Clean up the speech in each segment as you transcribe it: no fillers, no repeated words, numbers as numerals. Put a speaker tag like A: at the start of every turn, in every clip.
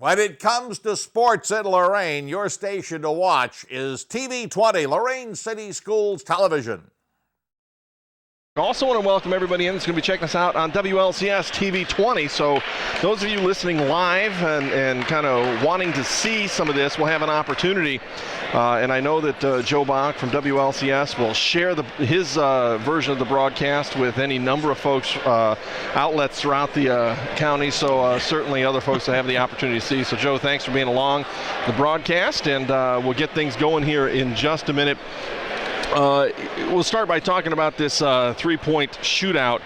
A: When it comes to sports in Lorain, your station to watch is TV 20, Lorain City Schools Television.
B: I also want to welcome everybody in that's going to be checking us out on WLCS TV 20. So those of you listening live and kind of wanting to see some of this will have an opportunity. And I know that Joe Bach from WLCS will share his version of the broadcast with any number of folks, outlets throughout the county. So certainly other folks will have the opportunity to see. So Joe, thanks for being along the broadcast, and we'll get things going here in just a minute. We'll start by talking about this three-point shootout.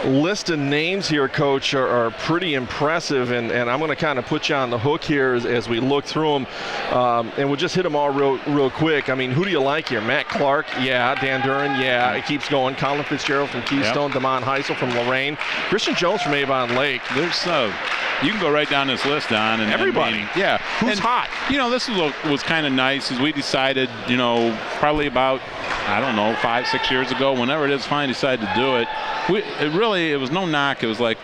B: List of names here, Coach, are pretty impressive, and I'm going to kind of put you on the hook here as we look through them, and we'll just hit them all real quick. I mean, who do you like here? Matt Clark, yeah. Dan Duran, yeah. It keeps going. Colin Fitzgerald from Keystone, yep. Damon Heisel from Lorain, Christian Jones from Avon Lake.
C: There's you can go right down this list, Don. And
B: everybody.
C: Yeah.
B: Who's hot?
C: You know, this was kind of nice as we decided, you know, probably about, I don't know, 5-6 years ago, whenever it is, finally decided to do it. It was no knock. It was like,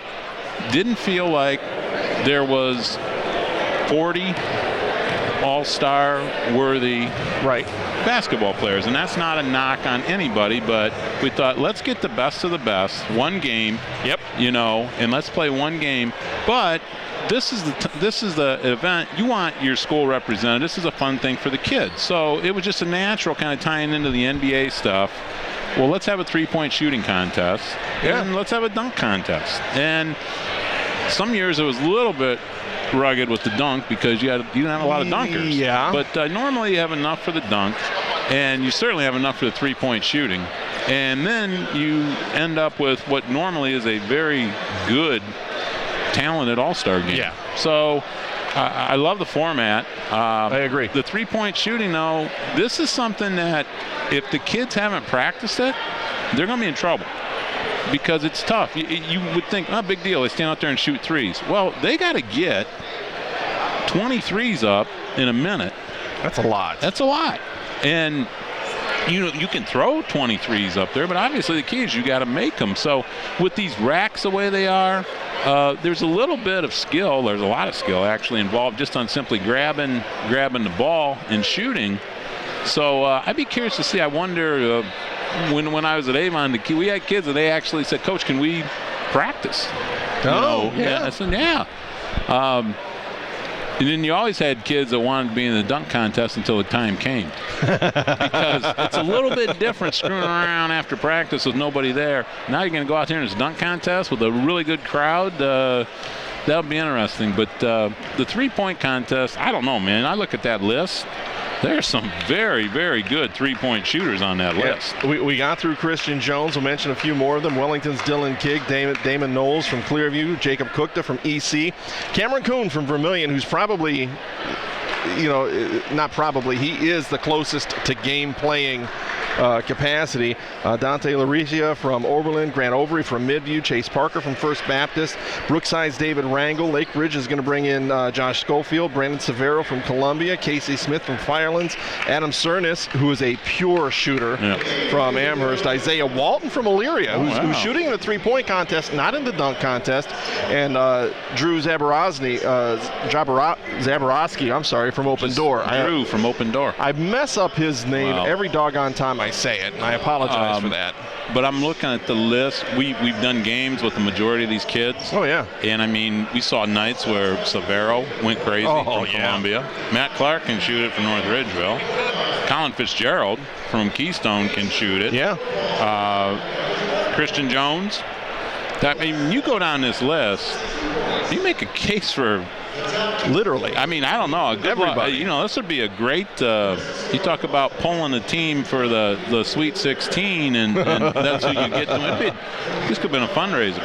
C: didn't feel like there was 40 all-star worthy basketball players, and that's not a knock on anybody, but we thought, let's get the best of the best, one game, you know, and let's play one game. But this is the event you want your school represented. This is a fun thing for the kids, so it was just a natural kind of tying into the NBA stuff. Well, let's have a three-point shooting contest, and let's have a dunk contest. And some years it was a little bit rugged with the dunk because you didn't have a lot of dunkers.
B: Yeah.
C: But normally you have enough for the dunk, and you certainly have enough for the three-point shooting. And then you end up with what normally is a very good, talented all-star game. Yeah. So I love the format.
B: I agree.
C: The three-point shooting, though, this is something that if the kids haven't practiced it, they're going to be in trouble because it's tough. You would think, oh, big deal, they stand out there and shoot threes. Well, they got to get 20 threes up in a minute.
B: That's a lot.
C: That's a lot. And you can throw 20 threes up there, but obviously the key is you got to make them. So with these racks the way they are, there's a little bit of skill. There's a lot of skill actually involved just on simply grabbing the ball and shooting. So I'd be curious to see. I wonder when I was at Avon, we had kids and they actually said, "Coach, can we practice?"
B: Yeah.
C: I said, yeah. And then you always had kids that wanted to be in the dunk contest until the time came. Because it's a little bit different screwing around after practice with nobody there. Now you're going to go out there in this dunk contest with a really good crowd. That'll be interesting. But the three-point contest, I don't know, man. I look at that list. There's some very, very good three-point shooters on that list.
B: We got through Christian Jones. We'll mention a few more of them. Wellington's Dylan Kigg, Damon Knowles from Clearview, Jacob Cookta from EC, Cameron Kuhn from Vermilion, who's probably, not probably, he is the closest to game playing capacity. Dante Laricia from Oberlin, Grant Overy from Midview, Chase Parker from First Baptist, Brookside's David Rangel. Lake Ridge is going to bring in Josh Schofield, Brandon Severo from Columbia, Casey Smith from Firelands, Adam Cernis, who is a pure shooter from Amherst, Isaiah Walton from Elyria, who's shooting in a three-point contest, not in the dunk contest, and Drew Zaborowski, from Open Door.
C: Drew from Open Door.
B: I mess up his name every doggone time I say it, and I apologize for that.
C: But I'm looking at the list. We've done games with the majority of these kids.
B: Oh, yeah.
C: And, I mean, we saw nights where Severo went crazy from Columbia. Matt Clark can shoot it from North Ridgeville. Colin Fitzgerald from Keystone can shoot it.
B: Yeah.
C: Christian Jones. I mean, you go down this list, you make a case for
B: literally.
C: I mean, I don't know. Everybody. This would be a great. You talk about pulling a team for the Sweet 16, and that's who you get to. This could have been a fundraiser.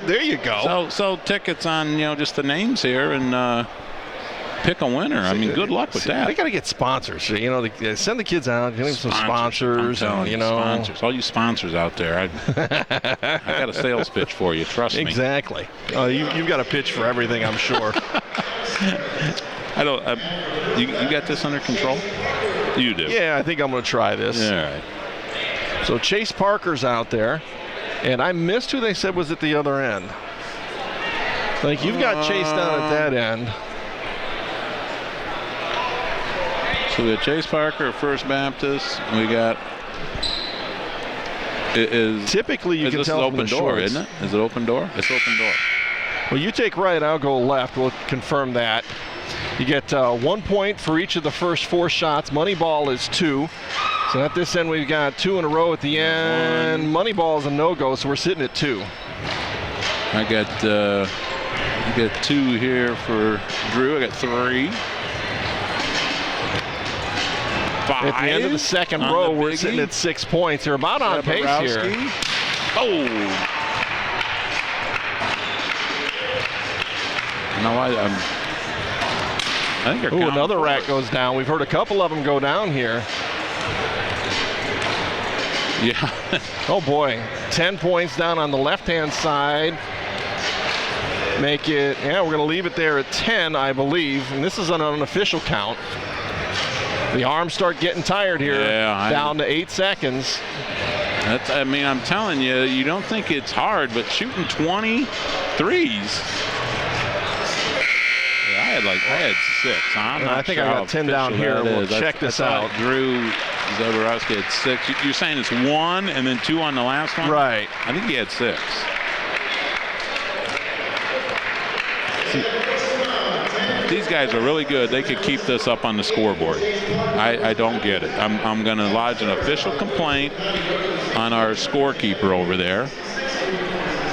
B: There you go.
C: So tickets on just the names here and pick a winner. I mean, good luck with that.
B: They got to get sponsors. Send the kids out, give them some sponsors.
C: Sponsors. All you sponsors out there, I got a sales pitch for you. Trust me.
B: Exactly. You've got a pitch for everything, I'm sure.
C: I don't. You got this under control? You do.
B: Yeah, I think I'm going to try this.
C: All right.
B: So Chase Parker's out there, and I missed who they said was at the other end. Like you've got Chase down at that end.
C: So we got Chase Parker at First Baptist. We got.
B: Typically, you can tell
C: open
B: from the
C: door,
B: shorts.
C: isn't it? Is it open door? It's open door.
B: Well, you take right, I'll go left. We'll confirm that. You get 1 point for each of the first 4 shots. Money ball is 2. So at this end, we've got 2 in a row at the end. Money ball is a no-go, so we're sitting at 2.
C: I got 2 here for Drew. I got 3. 5.
B: At the end of the second row, we're sitting at 6 points. They're about on pace here.
C: Oh! You know what? I think
B: Ooh, another rack goes down. We've heard a couple of them go down here.
C: Yeah.
B: Oh boy, 10 points down on the left-hand side. Make it, yeah, we're going to leave it there at 10, I believe. And this is an unofficial count. The arms start getting tired here.
C: Yeah,
B: down to 8 seconds.
C: I mean, I'm telling you, you don't think it's hard, but shooting 20 threes. I had 6.
B: I think I got 10 down here. We'll check this out.
C: Drew Zaborowski had 6. You're saying it's 1 and then 2 on the last one?
B: Right.
C: I think he had 6. These guys are really good. They could keep this up on the scoreboard. I don't get it. I'm going to lodge an official complaint on our scorekeeper over there.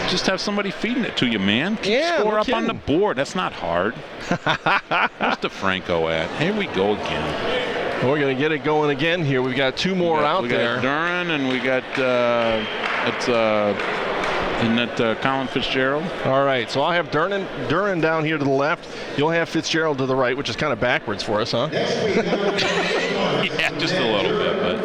C: Just have somebody feeding it to you, man. Keep score up on the board. That's not hard. Where's DeFranco at? Here we go again.
B: We're going to get it going again here. We've got 2 more out there.
C: We got Duran and we got isn't that Colin Fitzgerald?
B: All right, so I'll have Duran down here to the left. You'll have Fitzgerald to the right, which is kind of backwards for us, huh?
C: Yeah, just a little bit, but.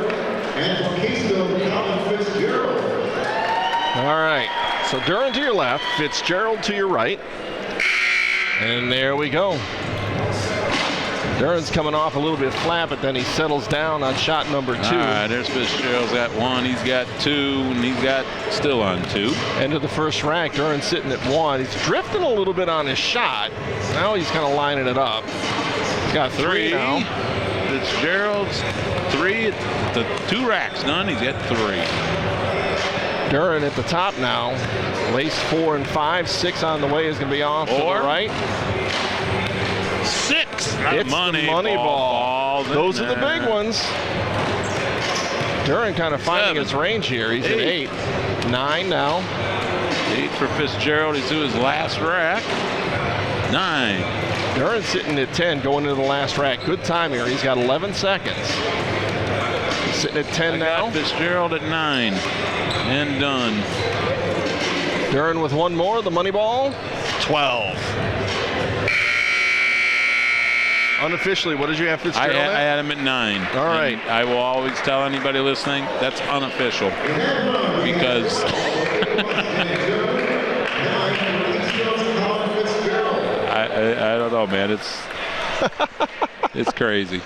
B: All right. So Duran to your left, Fitzgerald to your right. And there we go. Duran's coming off a little bit flat, but then he settles down on shot number 2.
C: All right, there's Fitzgerald's got 1. He's got 2, and he's got still on 2.
B: End of the first rack, Duran's sitting at 1. He's drifting a little bit on his shot. Now he's kind of lining it up. He's got 3 now.
C: Fitzgerald's 3. The 2 racks done. He's got 3.
B: Duran at the top now. Lace 4 and 5. 6 on the way is going to be off to the right.
C: 6.
B: It's the money ball. Those are the big ones. Duran kind of finding his range here. He's at 8. 9 now.
C: 8 for Fitzgerald. He's to his last rack. 9.
B: Duran's sitting at 10 going into the last rack. Good time here. He's got 11 seconds. He's sitting at 10 now.
C: Fitzgerald at 9. And done.
B: Duran with 1 more. The money ball. 12. Unofficially, what did you have Fitzgerald at?
C: I had him at 9.
B: All right.
C: And I will always tell anybody listening, that's unofficial. Because I don't know, man. It's crazy.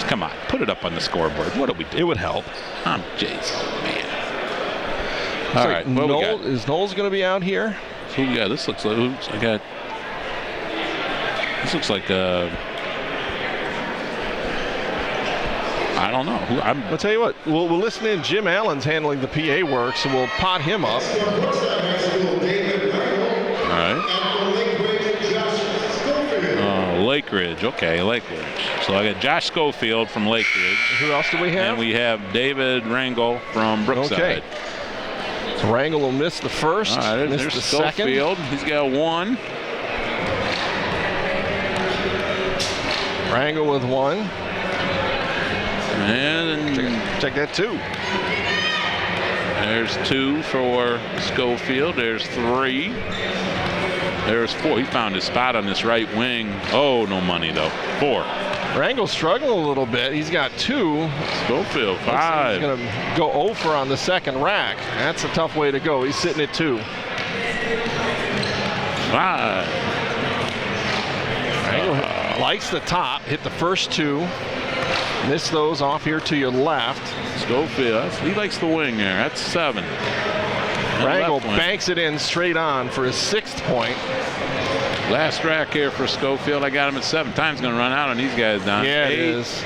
C: Come on, put it up on the scoreboard. What do we do?
B: It would help.
C: Jeez, man. All right, what we got?
B: Is Knowles going to be out here?
C: So yeah, this looks like. Oops, I got. This looks like I don't know.
B: I'll tell you what. We'll listen in. Jim Allen's handling the PA work, so we'll pot him up.
C: All right. Lake Ridge. Okay, Lake Ridge. So I got Josh Schofield from Lake Ridge.
B: Who else do we have?
C: And we have David Rangel from Brookside.
B: Okay. So Rangel will miss the first.
C: All right, there's
B: the
C: Schofield.
B: second.
C: He's got 1.
B: Rangel with 1.
C: And
B: check that 2.
C: There's 2 for Schofield. There's 3. There's 4. He found his spot on this right wing. Oh, no money though. 4.
B: Rangel's struggling a little bit. He's got 2.
C: Schofield 5.
B: He's going to go over on the second rack. That's a tough way to go. He's sitting at 2.
C: 5.
B: Rangel likes the top. Hit the first 2. Miss those off here to your left.
C: Schofield, he likes the wing there. That's 7.
B: Rangel banks it in straight on for his 6th point.
C: Last track here for Schofield. I got him at 7. Time's going to run out on these guys, Don.
B: Yeah,
C: 8.
B: it is.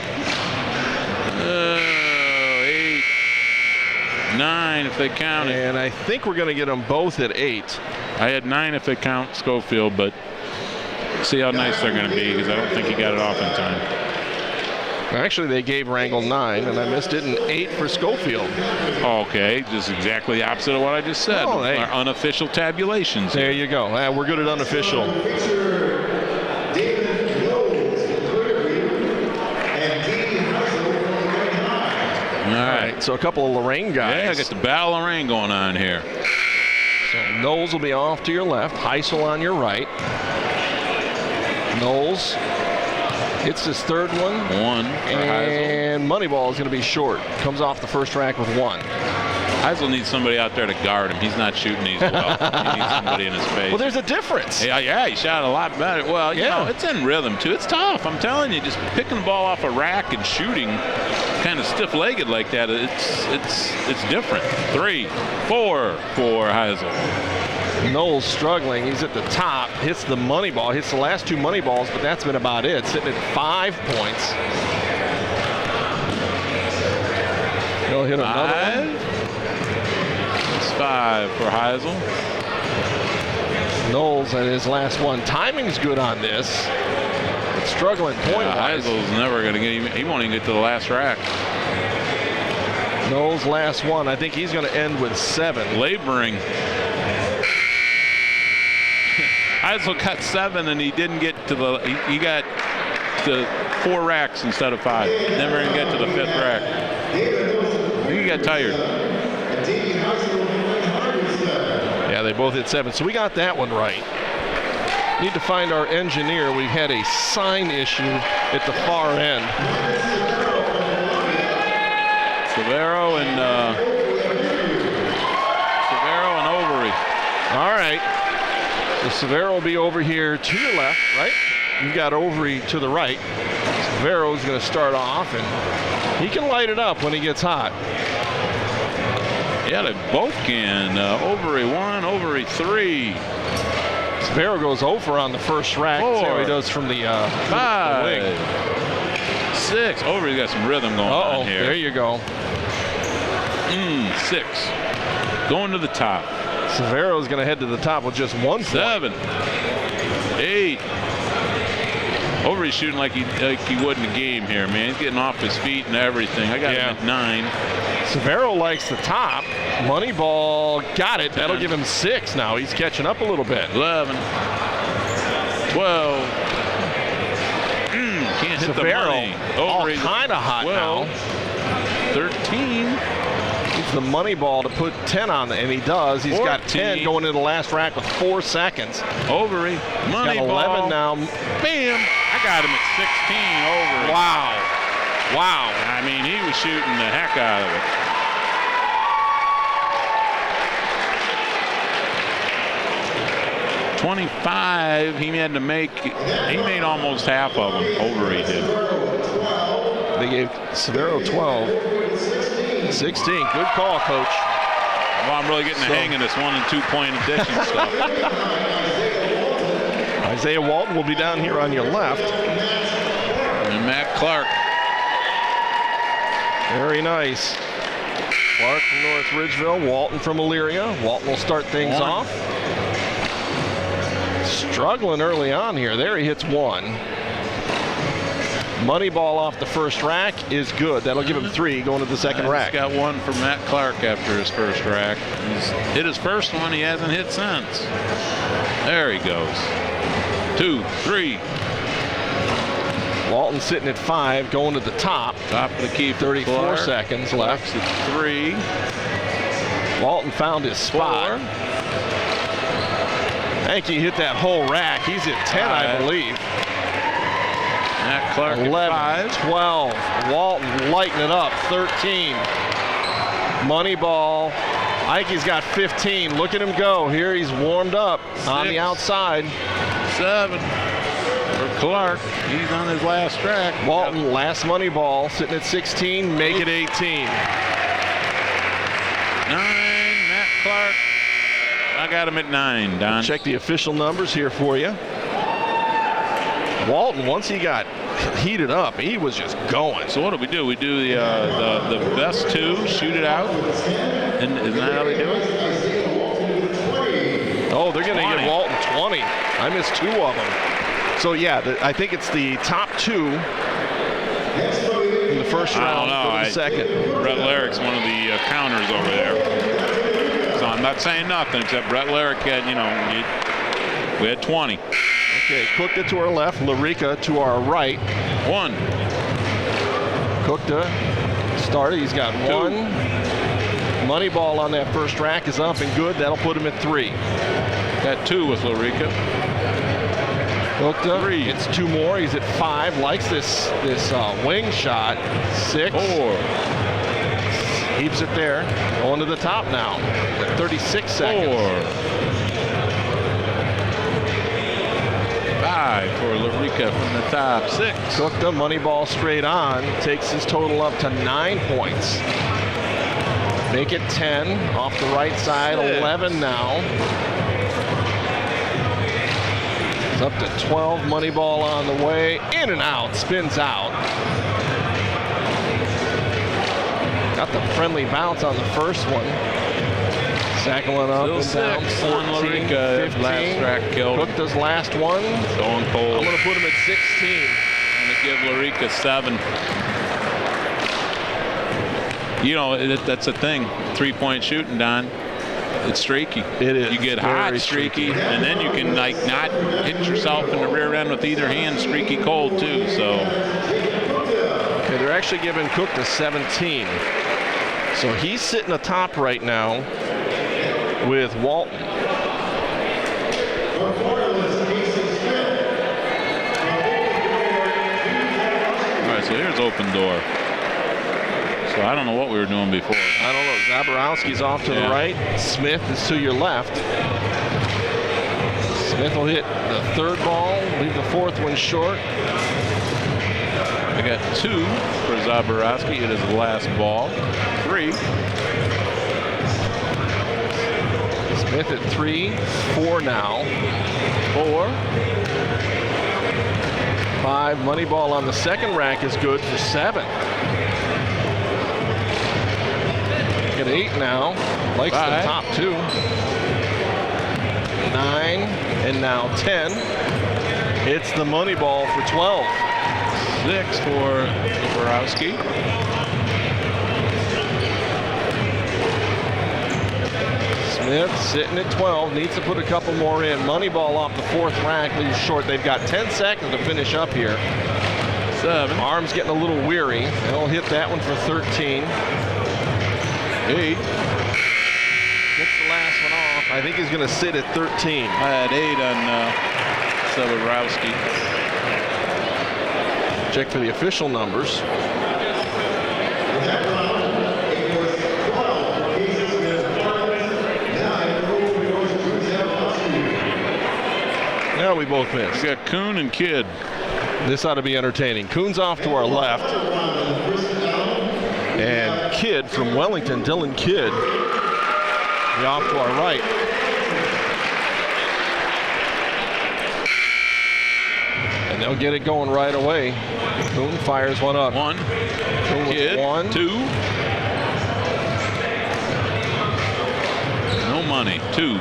C: 8. 9 if they count it.
B: And I think we're going to get them both at 8.
C: I had 9 if they count Schofield, but see how nice they're going to be because I don't think he got it off in time.
B: Actually, they gave Rangel 9, and I missed it, and 8 for Schofield.
C: Okay, just exactly the opposite of what I just said.
B: Oh, hey.
C: Our unofficial tabulations.
B: There you go. We're good at unofficial.
C: All right.
B: So a couple of Lorain guys.
C: Yeah, I got the Battle of Lorain going on here.
B: So Knowles will be off to your left, Heisel on your right. Knowles hits his 3rd one.
C: 1 for Heisel.
B: And Moneyball is going to be short. Comes off the first rack with 1.
C: Heisel needs somebody out there to guard him. He's not shooting these well. He needs somebody in his face.
B: Well, there's a difference.
C: Yeah, he shot a lot better. Well, you know, it's in rhythm, too. It's tough. I'm telling you, just picking the ball off a rack and shooting kind of stiff-legged like that, it's different. 3, 4 for Heisel.
B: Knowles struggling. He's at the top. Hits the money ball. Hits the last 2 money balls, but that's been about it. Sitting at 5 points. He'll hit another one.
C: It's 5 for Heisel.
B: Knowles at his last one. Timing's good on this. But struggling point-wise.
C: Heisel's never going to get him. He won't even get to the last rack.
B: Knowles' last one. I think he's going to end with 7.
C: Laboring. Heisel got 7 and he didn't get to the. He got to 4 racks instead of 5. Never even get to the 5th rack. I think he got tired.
B: Yeah, they both hit 7. So we got that one right. Need to find our engineer. We've had a sign issue at the far end.
C: Severo and Overy.
B: All right. The Severo will be over here to your left, right? You got Overy to the right. Severo's going to start off, and he can light it up when he gets hot.
C: Yeah, they both can. Overy 1, Overy 3.
B: Severo goes over on the first rack.
C: 4.
B: See how he does from the
C: 5.
B: wing.
C: 6. Overy's got some rhythm going on here.
B: There you go.
C: 6. Going to the top.
B: Severo's going to head to the top with just 1 point.
C: 7. 8. Overy's shooting like he would in the game here, man. He's getting off his feet and everything. I got him at 9.
B: Severo likes the top. Moneyball got it. That'll give him 6 now. He's catching up a little bit.
C: 11. 12. Can't hit the money.
B: Overy's kind of hot
C: 12.
B: now.
C: 13.
B: Needs the money ball to put 10 on, and he does. He's
C: 14.
B: got 10 going into the last rack with 4 seconds.
C: Overy. Money
B: got 11
C: ball.
B: now.
C: Bam. I got him at 16. Overy.
B: Wow. Wow.
C: I mean, he was shooting the heck out of it. $25. He had to make. He made almost half of them. Overy did.
B: They gave Severo 12. 16. Good call, Coach.
C: Well, I'm really getting the hang of this 1- and 2-point addition stuff.
B: Isaiah Walton will be down here on your left.
C: And Matt Clark.
B: Very nice. Clark from North Ridgeville, Walton from Elyria. Walton will start things off. Struggling early on here. There he hits 1. Money ball off the first rack is good. That'll give him 3 going to the second rack.
C: He's got 1 for Matt Clark after his first rack. He's hit his first one. He hasn't hit since. There he goes. 2, 3.
B: Walton sitting at 5, going to the top.
C: Top of the key.
B: 34
C: Clark.
B: seconds left.
C: At 3.
B: Walton found his spot.
C: 4.
B: I think he hit that whole rack. He's at 10, I believe.
C: Matt Clark
B: 11,
C: at 5.
B: 12. Walton lighting it up. 13. Money ball. I think he's got 15. Look at him go. Here he's warmed up on the outside.
C: 7 for Clark. He's on his last track.
B: Walton, last money ball, sitting at 16. Make it 18.
C: 9. Matt Clark. I got him at 9, Don.
B: Check the official numbers here for you. Walton, once he got heated up, he was just going.
C: So what do? We do the best 2, shoot it out, and isn't that how they do it?
B: Oh, they're going to give Walton 20. I missed 2 of them. So yeah, I think it's the top 2 in the first round.
C: I don't know.
B: The second.
C: Brett Larrick's one of the counters over there. So I'm not saying nothing except Brett Larrick had, we had 20.
B: Okay, Cookta to our left, Larica to our right.
C: 1.
B: Cookta started. He's got 1. Money ball on that first rack is up and good. That'll put him at 3.
C: Got 2 with Larica.
B: Cookta,
C: 3.
B: it's 2 more. He's at 5. Likes this wing shot. 6.
C: 4.
B: Keeps it there. Going to the top now at 36 seconds.
C: 4. 5 for Larica from the top. 6.
B: Cookta, money ball straight on. Takes his total up to 9 points. Make it 10. Off the right side, 11 now. It's up to 12. Money ball on the way. In and out. Spins out. Got the friendly bounce on the first one. Second one up
C: Still
B: and down.
C: 6
B: 14,
C: on Larica.
B: 15.
C: Last track killed him.
B: Cookta's last one.
C: Going cold.
B: I'm going to put him at 16.
C: I'm going to give Larica 7. That's the thing. 3-point shooting, Don. It's streaky.
B: It is.
C: You get hot, streaky, and then you can not hit yourself in the rear end with either hand, streaky cold too. So.
B: Okay, they're actually giving Cookta 17. So he's sitting atop right now with Walton.
C: All right, so here's open door. So I don't know what we were doing before.
B: I don't know. Zaborowski's off to the right. Smith is to your left. Smith will hit the 3rd ball, leave the 4th one short.
C: I got 2 for Zaborowski. It is the last ball. 3.
B: Smith at 3. 4 now.
C: 4.
B: 5. Money ball on the second rack is good for 7. At 8 now. Likes
C: 5.
B: the top 2. 9 and now 10. It's the money ball for 12.
C: 6 for Borowski.
B: Smith sitting at 12. Needs to put a couple more in. Money ball off the 4th rack. Leaves short. They've got 10 seconds to finish up here.
C: 7.
B: Arm's getting a little weary. They'll hit that one for 13.
C: 8.
B: Gets the last one off. I think he's going to sit at 13.
C: I had 8 on Zaborowski.
B: Check for the official numbers. Now we both missed.
C: We got Kuhn and Kidd.
B: This ought to be entertaining. Kuhn's off to our left. And Kidd from Wellington, Dylan Kidd, off to our right. And they'll get it going right away. Kuhn fires one up.
C: 1.
B: Kuhn
C: Kidd.
B: with 1.
C: 2. No money. 2.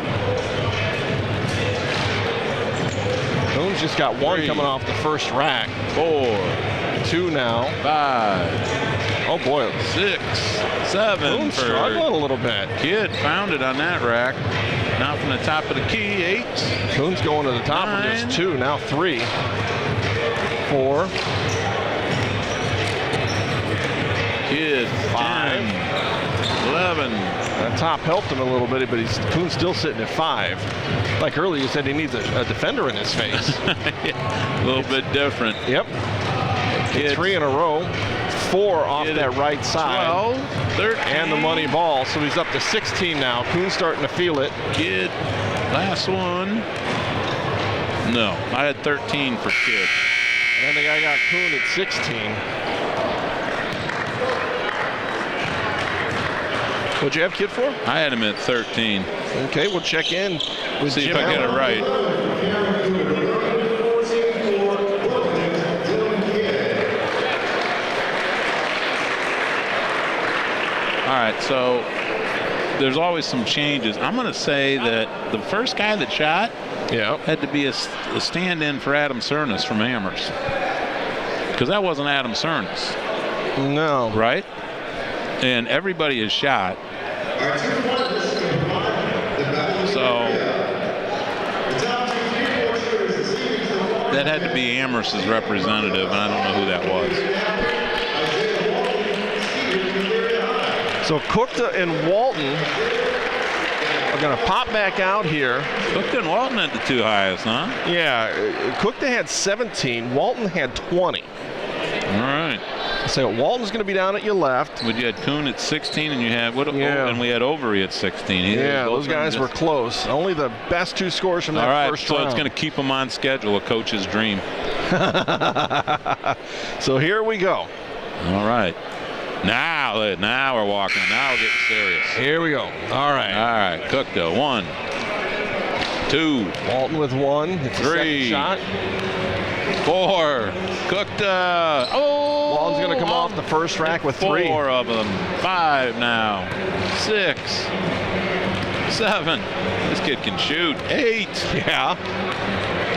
B: Kuhn's just got 1
C: 3.
B: coming off the first rack.
C: 4.
B: 2 now.
C: 5.
B: Oh boy.
C: 6. 7
B: Kuhn's
C: for
B: struggling a little bit.
C: Kidd. Found it on that rack. Now from the top of the key. 8.
B: Kuhn's going to the top
C: 9.
B: of just 2. Now 3. 4.
C: Kidd.
B: 5.
C: 11.
B: That top helped him a little bit, but Kuhn's still sitting at 5. Like earlier, you said he needs a defender in his face.
C: A little bit different.
B: Yep.
C: Kidd.
B: 3 in a row. 4 off
C: Kidd
B: that right side.
C: 12. 13.
B: And the money ball, so he's up to 16 now. Kuhn's starting to feel it.
C: Kidd. Last one. No, I had 13 for Kidd.
B: And I think I got Kuhn at 16. What'd you have Kid for?
C: I had him at 13.
B: Okay, we'll check in with
C: See
B: Jim
C: if I get it
B: Allen.
C: right. All right, so there's always some changes. I'm going to say that the first guy that shot had to be a stand-in for Adam Cernas from Amherst, because that wasn't Adam Cernas.
B: No.
C: Right? And everybody has shot. So that had to be Amherst's representative, and I don't know who that was.
B: So Cookta and Walton are going to pop back out here.
C: Cookta and Walton had the two highest, huh?
B: Yeah, Cookta had 17. Walton had 20.
C: All right.
B: So Walton's going to be down at your left.
C: But you had Kuhn at 16, and you had and we had Overy at 16.
B: Yeah, those guys were close. Only the best two scores from that first round.
C: So it's going to keep them on schedule, a coach's dream.
B: So here we go.
C: All right. Now we're walking. Now we're getting serious.
B: Here we go. All right.
C: All right. Cookta, 1, 2.
B: Walton with 1. It's
C: 3.
B: Shot.
C: 4. Cookta. Oh!
B: Walton's going to come off the first rack with 3.
C: 4 of them. 5 now. 6. 7. This kid can shoot. 8.
B: Yeah.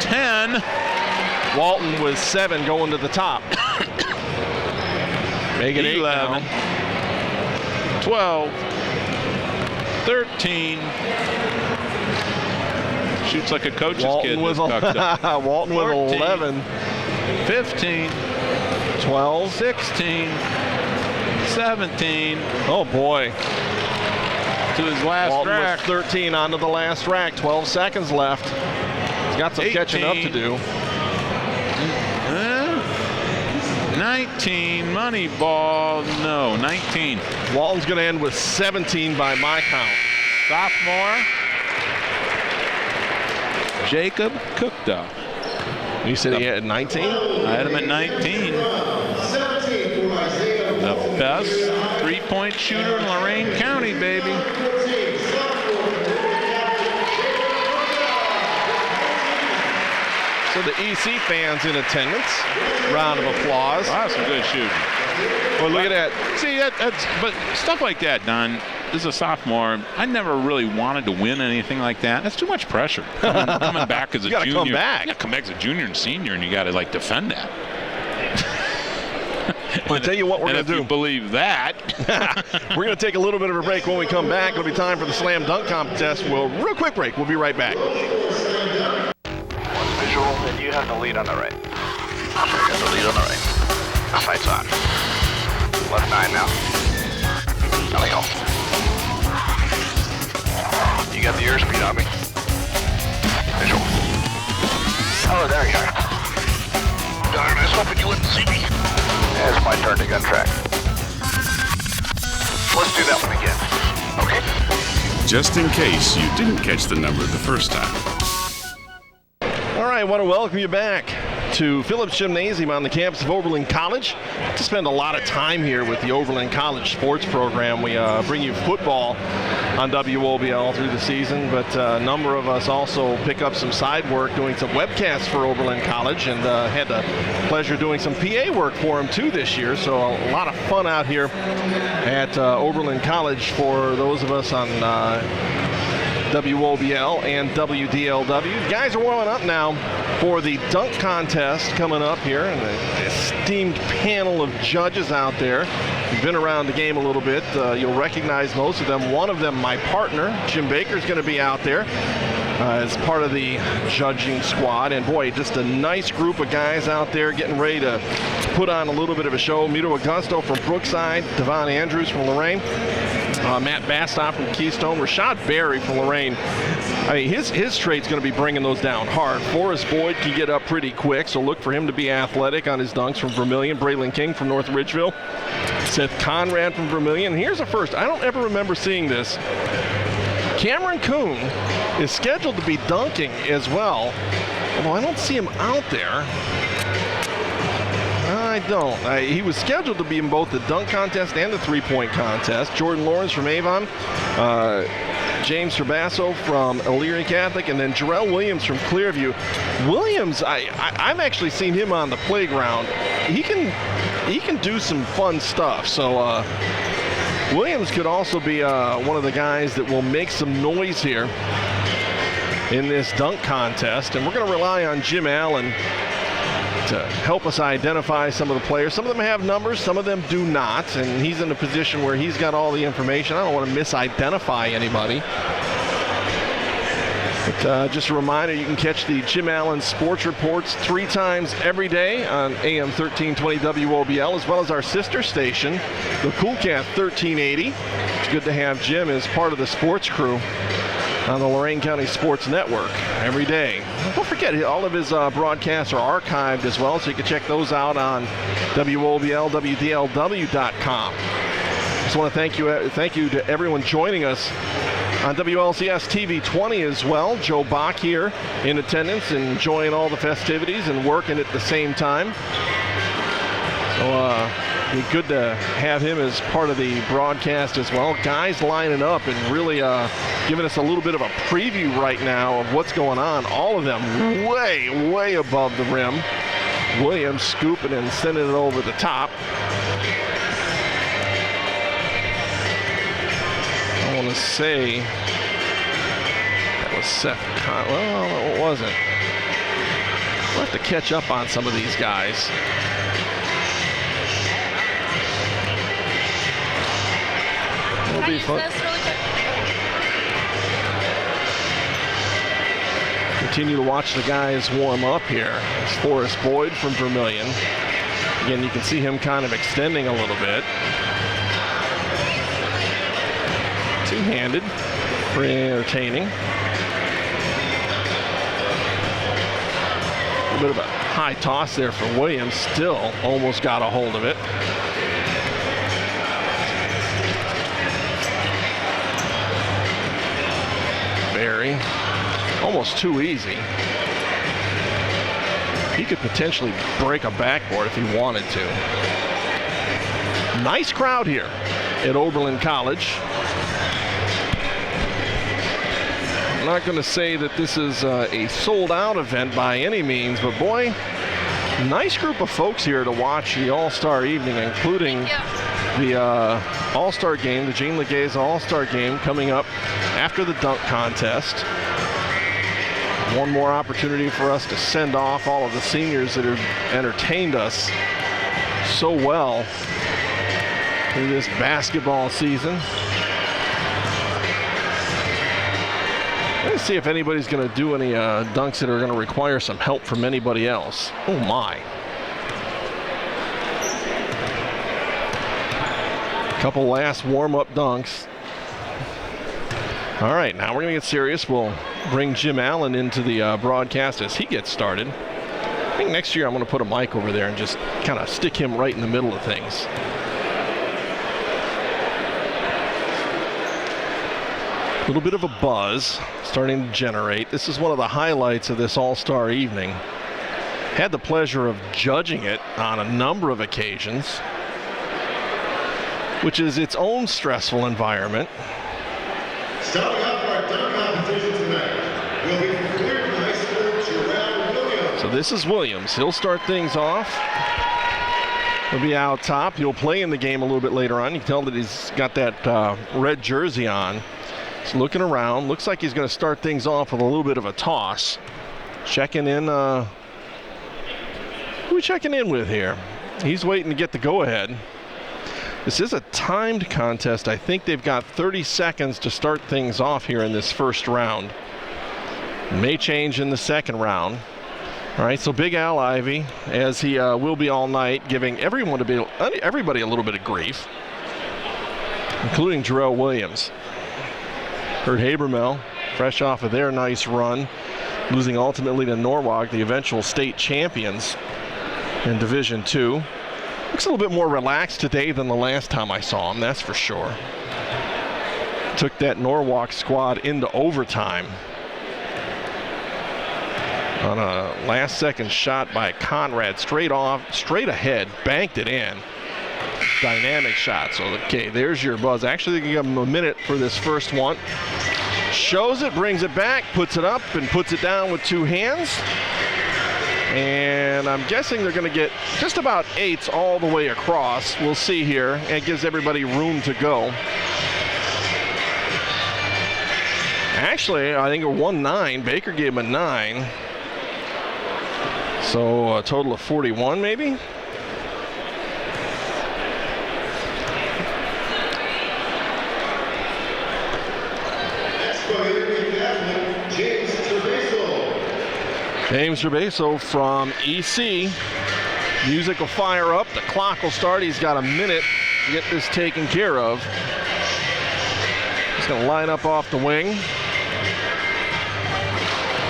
C: 10.
B: Walton with 7 going to the top. Make it
C: 11. 12. 13. Shoots like a coach's kid.
B: Walton
C: 14,
B: with 11.
C: 15.
B: 12.
C: 16. 17.
B: Oh, boy.
C: To his last
B: Walton
C: rack.
B: with 13 onto the last rack. 12 seconds left. He's got some
C: 18.
B: catching up to do.
C: 19. Money ball. No, 19.
B: Walton's going to end with 17 by my count.
C: Sophomore. Jacob Cookta.
B: You said he had 19?
C: I had him at 19. The best three-point shooter in Lorain County, baby.
B: So the EC fans in attendance. Round of applause.
C: Wow, some good shooting.
B: Well, look at that.
C: See, but stuff like that, Don. This is a sophomore. I never really wanted to win anything like that. That's too much pressure. Coming back as a junior.
B: You gotta come back.
C: Yeah, come back as a junior and senior, and you got to like defend that.
B: I'll tell you what we're going to do.
C: If you believe that.
B: We're going to take a little bit of a break. When we come back, it'll be time for the slam dunk contest. Real quick break. We'll be right back.
D: Visual, and you have the lead on the right. You got the lead on the right. Sights on. Left 9 now. Nothing else. You got the airspeed on me. Visual. Oh, there you are. Darn, I was hoping you wouldn't see me. It's my turn to gun track. Let's do that one again. Okay.
E: Just in case you didn't catch the number the first time.
B: All right, I want to welcome you back to Phillips Gymnasium on the campus of Oberlin College. To spend a lot of time here with the Oberlin College sports program. We bring you football on WOBL through the season, but a number of us also pick up some side work doing some webcasts for Oberlin College, and had the pleasure doing some PA work for them too this year. So a lot of fun out here at Oberlin College for those of us on WOBL and WDLW. The guys are warming up now for the dunk contest coming up here, and the esteemed panel of judges out there. You've been around the game a little bit. You'll recognize most of them. One of them, my partner, Jim Baker, is going to be out there as part of the judging squad. And boy, just a nice group of guys out there getting ready to put on a little bit of a show. Mito Augusto from Brookside, Devon Andrews from Lorain, Matt Bastoff from Keystone, Rashad Berry from Lorain. I mean, his trade's going to be bringing those down hard. Forrest Boyd can get up pretty quick, so look for him to be athletic on his dunks from Vermilion. Braylon King from North Ridgeville. Seth Conrad from Vermilion. And here's a first. I don't ever remember seeing this. Cameron Kuhn is scheduled to be dunking as well, although I don't see him out there. I don't. He was scheduled to be in both the dunk contest and the three-point contest. Jordan Lawrence from Avon, James Trabasso from Elyria Catholic, and then Jarrell Williams from Clearview. Williams, I've actually seen him on the playground. He can do some fun stuff. So Williams could also be one of the guys that will make some noise here in this dunk contest. And we're going to rely on Jim Allen to help us identify some of the players. Some of them have numbers, some of them do not, and he's in a position where he's got all the information. I don't want to misidentify anybody. But just a reminder, you can catch the Jim Allen Sports Reports 3 times every day on AM 1320 WOBL, as well as our sister station, the Coolcat 1380. It's good to have Jim as part of the sports crew on the Lorain County Sports Network every day. Don't forget, all of his broadcasts are archived as well, so you can check those out on WOBL-WDLW.com. Just want to thank you to everyone joining us on WLCS TV 20 as well. Joe Bach here in attendance, enjoying all the festivities and working at the same time. So be good to have him as part of the broadcast as well. Guys lining up and really giving us a little bit of a preview right now of what's going on. All of them way, way above the rim. Williams scooping and sending it over the top. I want to say that was Seth well, it wasn't. We'll have to catch up on some of these guys. It'll be fun. Continue to watch the guys warm up here. It's Forrest Boyd from Vermilion. Again, you can see him kind of extending a little bit. Two-handed, pretty entertaining. A little bit of a high toss there for Williams. Still almost got a hold of it. Barry, almost too easy. He could potentially break a backboard if he wanted to. Nice crowd here at Oberlin College. I'm not going to say that this is a sold-out event by any means, but boy, nice group of folks here to watch the All-Star evening, including the All-Star game, the Jean Legaze All-Star game coming up after the dunk contest. One more opportunity for us to send off all of the seniors that have entertained us so well through this basketball season. Let's see if anybody's going to do any dunks that are going to require some help from anybody else. Oh my. Couple last warm-up dunks. All right, now we're going to get serious. We'll bring Jim Allen into the broadcast as he gets started. I think next year I'm going to put a mic over there and just kind of stick him right in the middle of things. A little bit of a buzz starting to generate. This is one of the highlights of this All-Star evening. Had the pleasure of judging it on a number of occasions, which is its own stressful environment.
F: Starting off our dunk competition tonight will be from Cleveland High School, Jarrell Williams.
B: So this is Williams. He'll start things off. He'll be out top. He'll play in the game a little bit later on. You can tell that he's got that red jersey on. He's looking around. Looks like he's going to start things off with a little bit of a toss. Checking in. Who are we checking in with here? He's waiting to get the go-ahead. This is a timed contest. I think they've got 30 seconds to start things off here in this first round. May change in the second round. All right, so Big Al Ivy, as he will be all night, giving everybody a little bit of grief, including Jarrell Williams. Kurt Habermel, fresh off of their nice run, losing ultimately to Norwalk, the eventual state champions in Division II. Looks a little bit more relaxed today than the last time I saw him, that's for sure. Took that Norwalk squad into overtime. on a last-second shot by Conrad. Straight ahead, banked it in. Dynamic shot. So, okay, there's your buzz. Actually, give him a minute for this first one. Shows it, brings it back, puts it up, and puts it down with 2 hands. And I'm guessing they're going to get just about 8s all the way across. We'll see here. And it gives everybody room to go. Actually, I think a 1-9. Baker gave him a 9. So a total of 41 maybe? James Gervaso from EC. Music will fire up. The clock will start. He's got a minute to get this taken care of. He's going to line up off the wing.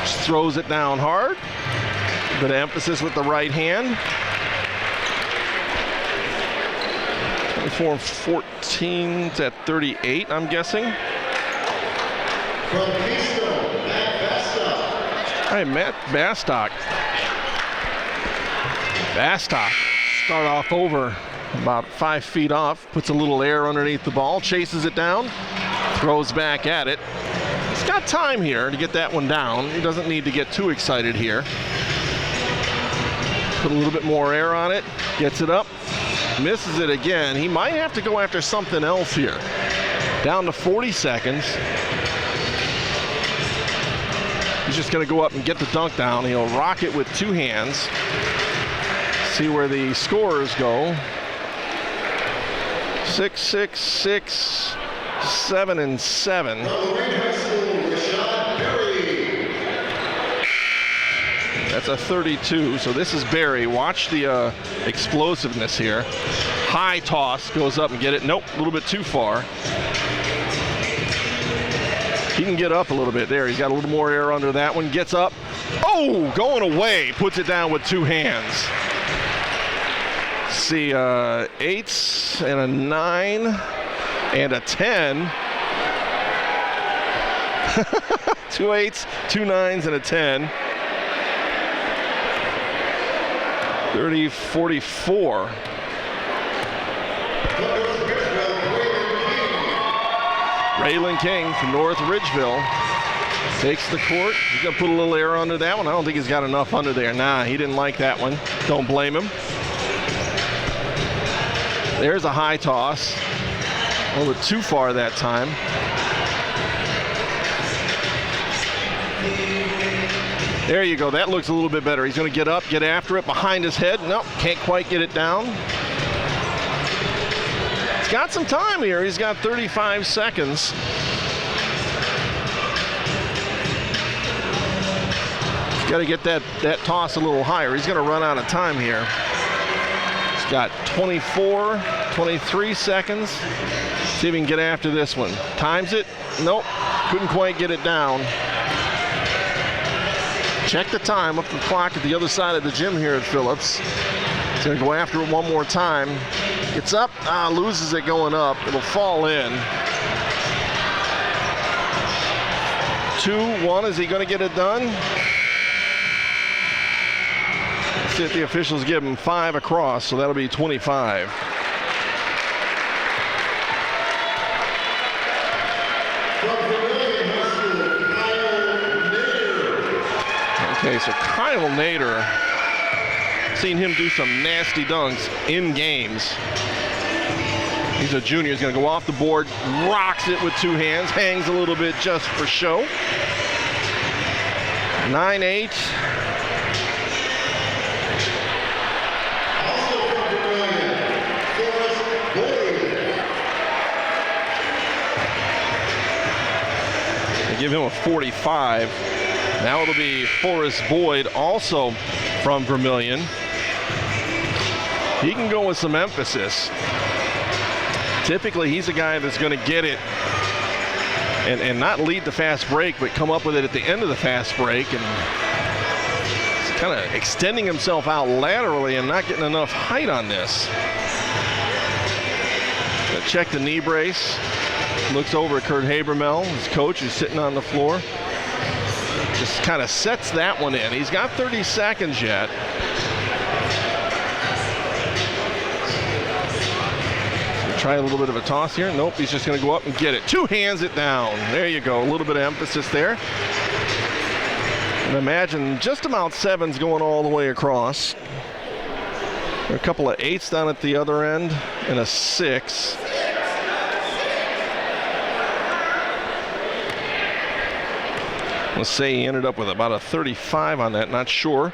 B: Just throws it down hard. A bit of emphasis with the right hand. 24-14 at 38, I'm guessing.
F: From Keystone, Matt Bastock.
B: All right, Matt Bastock. Bastock start off over about 5 feet off, puts a little air underneath the ball, chases it down, throws back at it. He's got time here to get that one down. He doesn't need to get too excited here. Put a little bit more air on it, gets it up, misses it again. He might have to go after something else here. Down to 40 seconds. He's just going to go up and get the dunk down. He'll rock it with 2 hands. See where the scorers go. 6, 6, 6, 7, and 7.
F: Lorain High School, Rashad Berry.
B: That's a 32. So this is Barry. Watch the explosiveness here. High toss, goes up and get it. Nope, a little bit too far. He can get up a little bit there. He's got a little more air under that one. Gets up. Oh, going away. Puts it down with 2 hands. See, 8s and a 9 and a 10. 2 8s, 2 9s, and a 10. 30-44. Raylan King from North Ridgeville takes the court. He's going to put a little air under that one. I don't think he's got enough under there. Nah, he didn't like that one. Don't blame him. There's a high toss. A little bit too far that time. There you go. That looks a little bit better. He's going to get up, get after it behind his head. Nope, can't quite get it down. Got some time here. He's got 35 seconds. Got to get that toss a little higher. He's going to run out of time here. He's got 24, 23 seconds. See if he can get after this one. Times it. Nope. Couldn't quite get it down. Check the time up the clock at the other side of the gym here at Phillips. He's going to go after it one more time. Gets up, loses it going up. It'll fall in. 2-1, is he going to get it done? Let's see if the officials give him 5 across, so that'll be 25. Okay, so Kyle Nader, seen him do some nasty dunks in games. He's a junior. He's going to go off the board, rocks it with 2 hands, hangs a little bit just for show. 9-8. They give him a 45. Now it'll be Forrest Boyd, also from Vermilion. He can go with some emphasis. Typically, he's a guy that's going to get it and not lead the fast break, but come up with it at the end of the fast break, and he's kind of extending himself out laterally and not getting enough height on this. Gonna check the knee brace. Looks over at Kurt Habermel, his coach, who's sitting on the floor. Just kind of sets that one in. He's got 30 seconds yet. Try a little bit of a toss here. Nope, he's just going to go up and get it. Two hands it down. There you go. A little bit of emphasis there. And imagine just about sevens going all the way across. A couple of eights down at the other end and a 6. Let's say he ended up with about a 35 on that, not sure.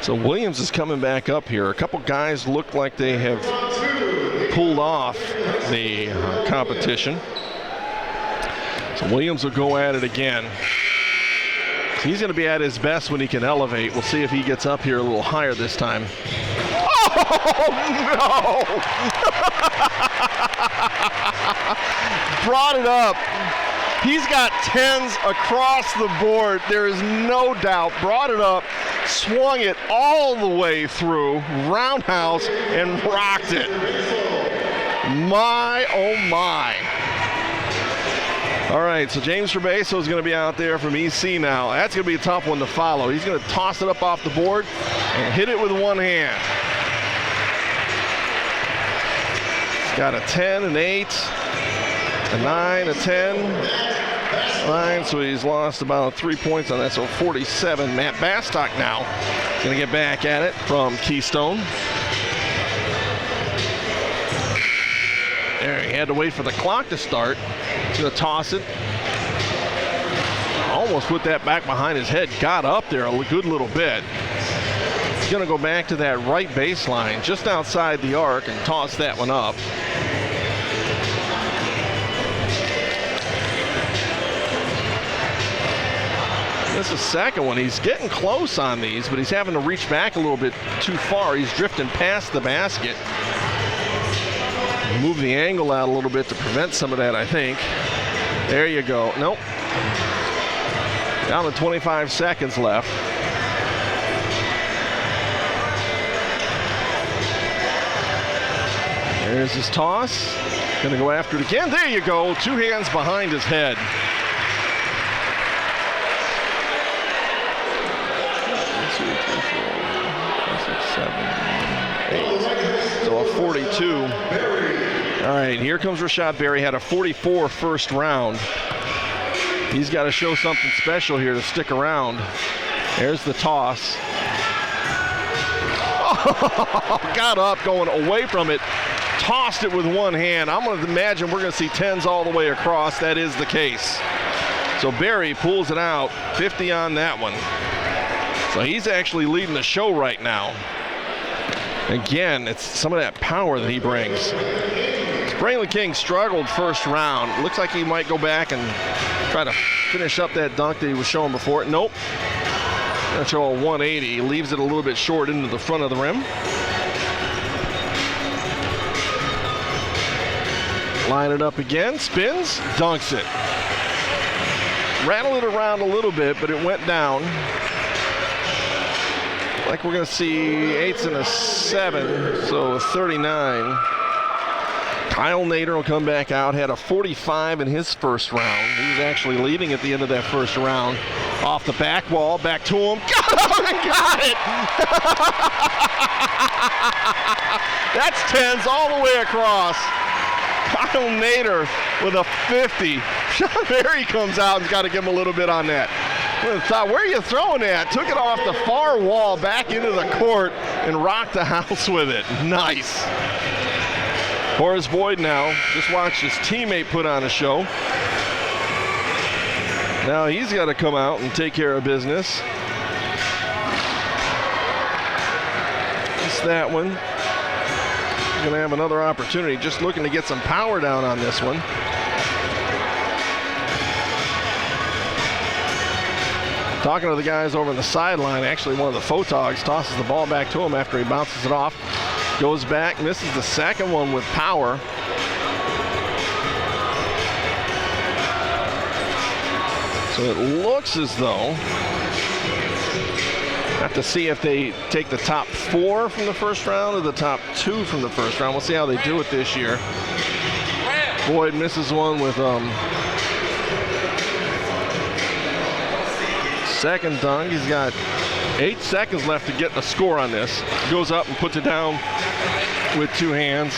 B: So Williams is coming back up here. A couple guys look like they have pulled off the competition. So Williams will go at it again. He's going to be at his best when he can elevate. We'll see if he gets up here a little higher this time. Oh, no! Brought it up. He's got 10s across the board. There is no doubt. Brought it up, swung it all the way through, roundhouse, and rocked it. My, oh my. All right, so James Trabeso is going to be out there from EC now. That's going to be a tough one to follow. He's going to toss it up off the board and hit it with one hand. He's got a 10, an 8, a 9, a 10. 9, so he's lost about 3 points on that, so 47. Matt Bastock now going to get back at it from Keystone. There, he had to wait for the clock to start. He's going to toss it. Almost put that back behind his head. Got up there a good little bit. He's going to go back to that right baseline just outside the arc and toss that one up. This is the second one. He's getting close on these, but he's having to reach back a little bit too far. He's drifting past the basket. Move the angle out a little bit to prevent some of that, I think. There you go. Nope. Down to 25 seconds left. There's his toss. Gonna go after it again. There you go. Two hands behind his head. So a 42. All right, here comes Rashad Berry. Had a 44 first round. He's got to show something special here to stick around. There's the toss. Oh, got up, going away from it. Tossed it with one hand. I'm going to imagine we're going to see 10s all the way across. That is the case. So Berry pulls it out. 50 on that one. So he's actually leading the show right now. Again, it's some of that power that he brings. Braylon King struggled first round. Looks like he might go back and try to finish up that dunk that he was showing before. Nope. Gonna show a 180. Leaves it a little bit short into the front of the rim. Line it up again. Spins. Dunks it. Rattle it around a little bit, but it went down. Like we're going to see 8s and a 7, so a 39. Kyle Nader will come back out. Had a 45 in his first round. He was actually leading at the end of that first round. Off the back wall, back to him. Got him and got it! That's 10s all the way across. Kyle Nader with a 50. Sean Berry comes out and's got to give him a little bit on that. Thought, where are you throwing that? Took it off the far wall back into the court and rocked the house with it. Nice. Horace Boyd now just watched his teammate put on a show. Now he's got to come out and take care of business. It's that one. He's going to have another opportunity. Just looking to get some power down on this one. Talking to the guys over on the sideline, actually one of the photogs tosses the ball back to him after he bounces it off. Goes back, misses the second one with power. So it looks as though, have to see if they take the top 4 from the first round or the top 2 from the first round. We'll see how they do it this year. Boyd misses one with second dunk. He's got 8 seconds left to get a score on this. Goes up and puts it down with 2 hands.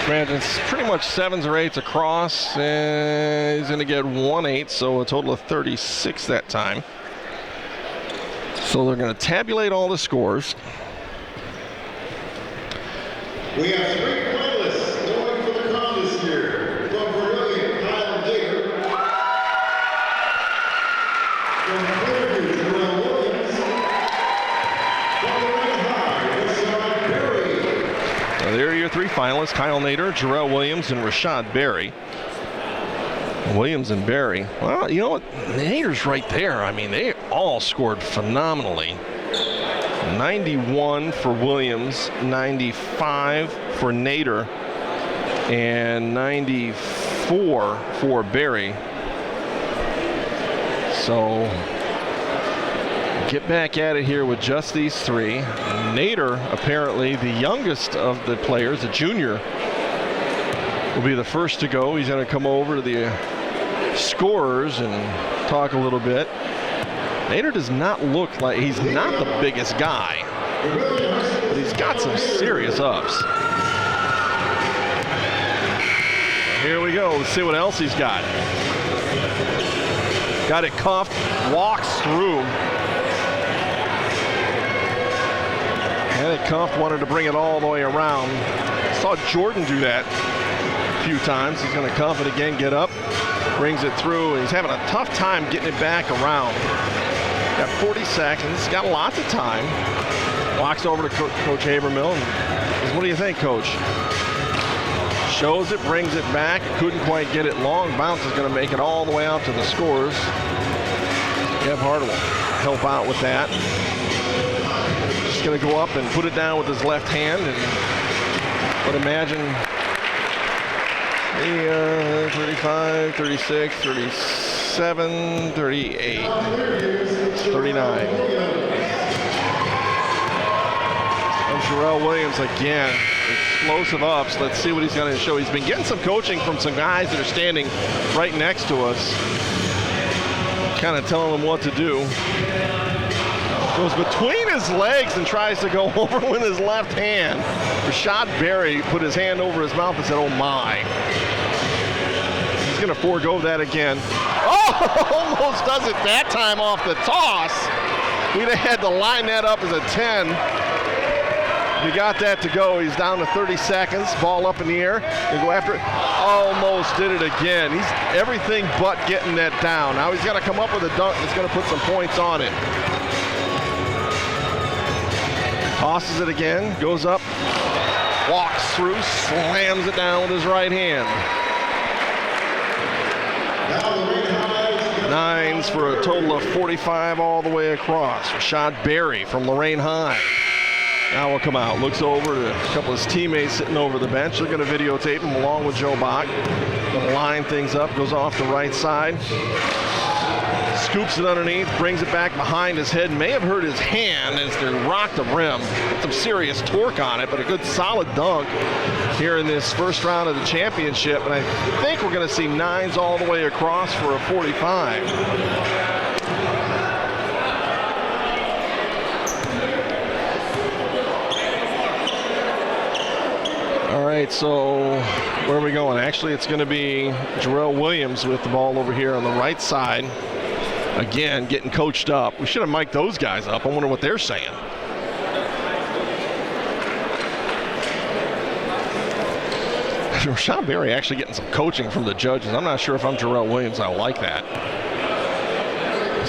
B: Granted, it's pretty much 7s or 8s across, and he's going to get 1-8, so a total of 36 that time. So they're going to tabulate all the scores.
F: We have 3 finalists going for the crown this year. From Oberlin, Kyle Nader. From Clearview, Jarrell Williams. From Lorain High, Rashad Berry.
B: Now there are your 3 finalists, Kyle Nader, Jarrell Williams, and Rashad Berry. Williams and Berry. Well, you know what? Nader's right there. I mean, they all scored phenomenally. 91 for Williams, 95 for Nader, and 94 for Berry. So get back at it here with just these 3. Nader, apparently the youngest of the players, a junior, will be the first to go. He's going to come over to the scorers and talk a little bit. Nader does not look like, he's not the biggest guy, but he's got some serious ups. Here we go. Let's see what else he's got. Got it cuffed, walks through. Had it cuffed, wanted to bring it all the way around. Saw Jordan do that a few times. He's going to cuff it again, get up, brings it through. He's having a tough time getting it back around. Got 40 seconds, got lots of time. Walks over to Coach Habermill and says, what do you think, Coach? Shows it, brings it back, couldn't quite get it long. Bounce is going to make it all the way out to the scores. Kev Hart will help out with that. Just going to go up and put it down with his left hand, and would imagine 35, 36, 37, 38, 39. And Jarrell Williams again, explosive ups. Let's see what he's going to show. He's been getting some coaching from some guys that are standing right next to us, kind of telling him what to do. Goes between his legs and tries to go over with his left hand. Rashad Berry put his hand over his mouth and said, oh my. He's going to forego that again. Oh, almost does it that time off the toss. We'd have had to line that up as a 10. He got that to go. He's down to 30 seconds. Ball up in the air. They go after it. Almost did it again. He's everything but getting that down. Now he's got to come up with a dunk that's going to put some points on it. Tosses it again. Goes up. Walks through. Slams it down with his right hand. 9s for a total of 45 all the way across. Rashad Berry from Lorain High. Now will come out, looks over to a couple of his teammates sitting over the bench. They're going to videotape him along with Joe Bach. Going to line things up, goes off the right side. Scoops it underneath, brings it back behind his head. May have hurt his hand as they rocked the rim. Got some serious torque on it, but a good solid dunk here in this first round of the championship. And I think we're going to see 9s all the way across for a 45. All right, so where are we going? Actually, it's going to be Jarrell Williams with the ball over here on the right side. Again, getting coached up. We should have mic'd those guys up. I wonder what they're saying. Rashad Berry actually getting some coaching from the judges. I'm not sure if I'm Jarrell Williams, I like that.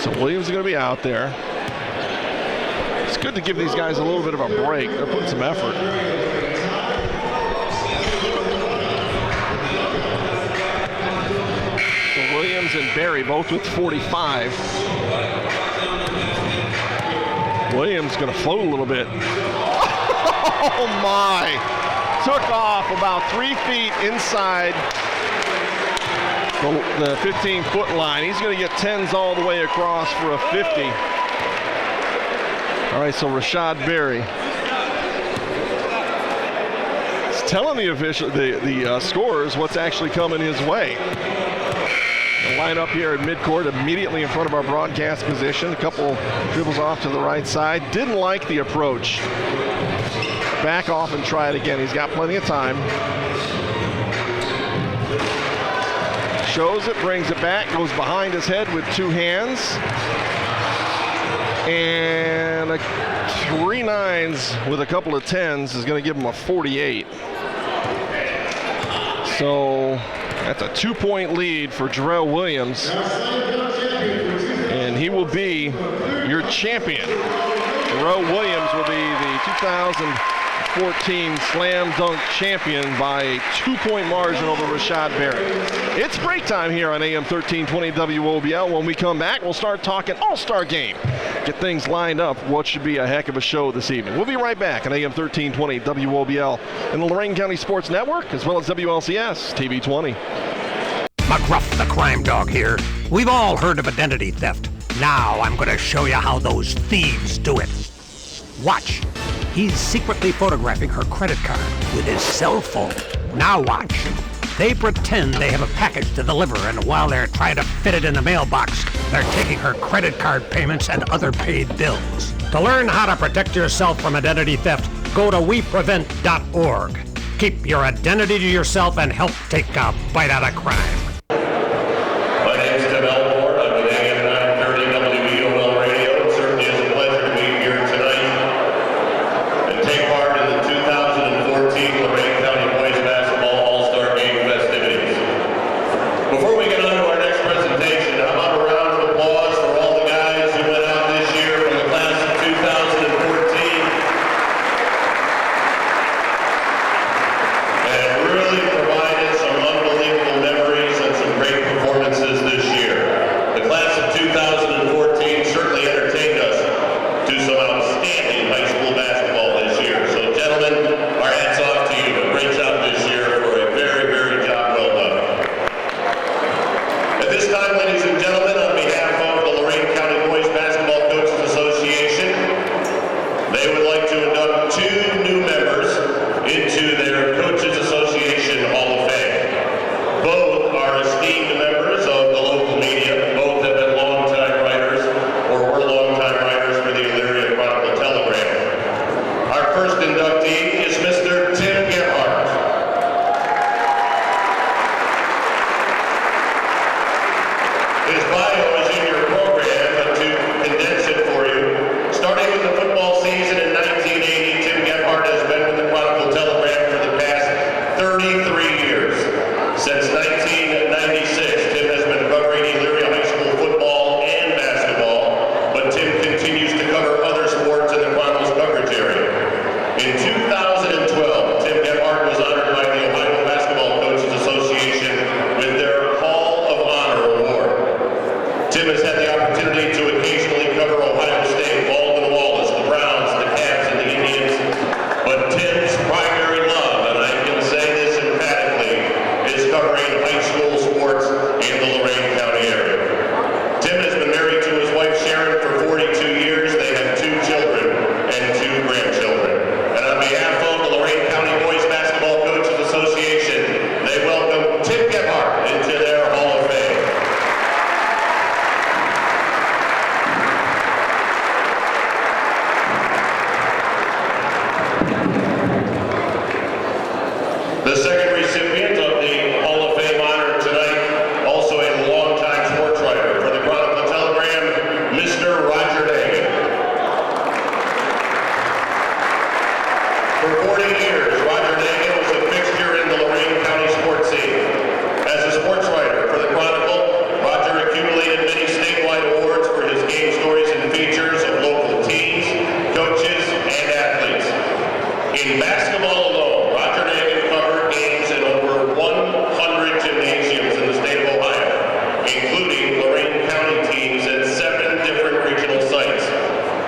B: So Williams is going to be out there. It's good to give these guys a little bit of a break. They're putting some effort. Williams and Berry both with 45. Williams going to float a little bit. Oh my! Took off about 3 feet inside the 15-foot line. He's going to get 10s all the way across for a 50. All right, so Rashad Berry. He's telling the official, the scorers what's actually coming his way. Line up here at midcourt, immediately in front of our broadcast position. A couple dribbles off to the right side. Didn't like the approach. Back off and try it again. He's got plenty of time. Shows it, brings it back, goes behind his head with two hands. And a 3 9s with a couple of 10s is going to give him a 48. So that's a 2-point lead for Jarrell Williams. And he will be your champion. Jarrell Williams will be the 2014 Slam Dunk champion by a 2-point margin over Rashad Barrett. It's break time here on AM 1320 WOBL. When we come back, we'll start talking All-Star Game. Get things lined up. What should be a heck of a show this evening. We'll be right back on AM 1320 WOBL and the Lorain County Sports Network, as well as WLCS TV 20.
G: McGruff the crime dog here. We've all heard of identity theft. Now I'm going to show you how those thieves do it. Watch. He's secretly photographing her credit card with his cell phone. Now watch. They pretend they have a package to deliver, and while they're trying to fit it in the mailbox, they're taking her credit card payments and other paid bills. To learn how to protect yourself from identity theft, go to weprevent.org. Keep your identity to yourself and help take a bite out of crime.
H: My name is Tim Elmore. I'm with AM 930 WEOL Radio. It certainly is a pleasure to be here tonight and take part in the 2014 Lorain County Boys Basketball All-Star Game festivities. Before we get on to our next presentation, how about a round of applause for all the guys who went out this year from the class of 2014 and really provided some unbelievable memories and some great performances this year. The class of 2014 certainly entertained us to some outstanding high school basketball this year. So gentlemen, our hats off to you. A great job this year for a very, very job well done. At this time, ladies and gentlemen, on behalf of the Lorain County Boys Basketball Coaches Association, they would like to induct 2 new members into their Coaches Association Hall of Fame. Both are esteemed members of the local media. Both have been longtime writers or were longtime writers for the Elyria Chronicle Telegram. Our first inductee is Mr. Tim Gebhardt. His bio is in your program, but to condense it for you, starting with the football season in 1980, Tim Gebhardt has been with the Chronicle Telegram for the past 33 years. Since 1996, Tim has been covering Elyria High School football and basketball, but Tim continues to cover other sports in the Chronicle's coverage area. In 2012, Tim Gebhardt was honored by the Ohio Basketball Coaches Association with their Hall of Honor Award. Tim has had the opportunity to occasionally cover Ohio State, Baldwin Wallace, the Browns, the Cavs, and the Indians, but Tim's primary love, and I can say this emphatically, is covering high school sports in the Lorain County area. Tim has been married to his wife Sharon for 42 years. They have 2 children and 2 grandchildren. And on behalf of the Lorain County Boys Basketball Coaches Association, they welcome Tim Gebhardt into their Hall of Fame. The second recipient of the Hall of Fame honor tonight, also a longtime sports writer for the Chronicle Telegram, Mr. Roger Nagan. For 40 years, Roger Nagan was a fixture in the Lorain County sports scene. As a sports writer for the Chronicle, Roger accumulated many statewide awards for his game stories and features of local teams, coaches, and athletes. In basketball alone, Roger Nagan covered games in over 100 gymnasiums in the state of Ohio, including Lorain County teams at 7 different regional sites.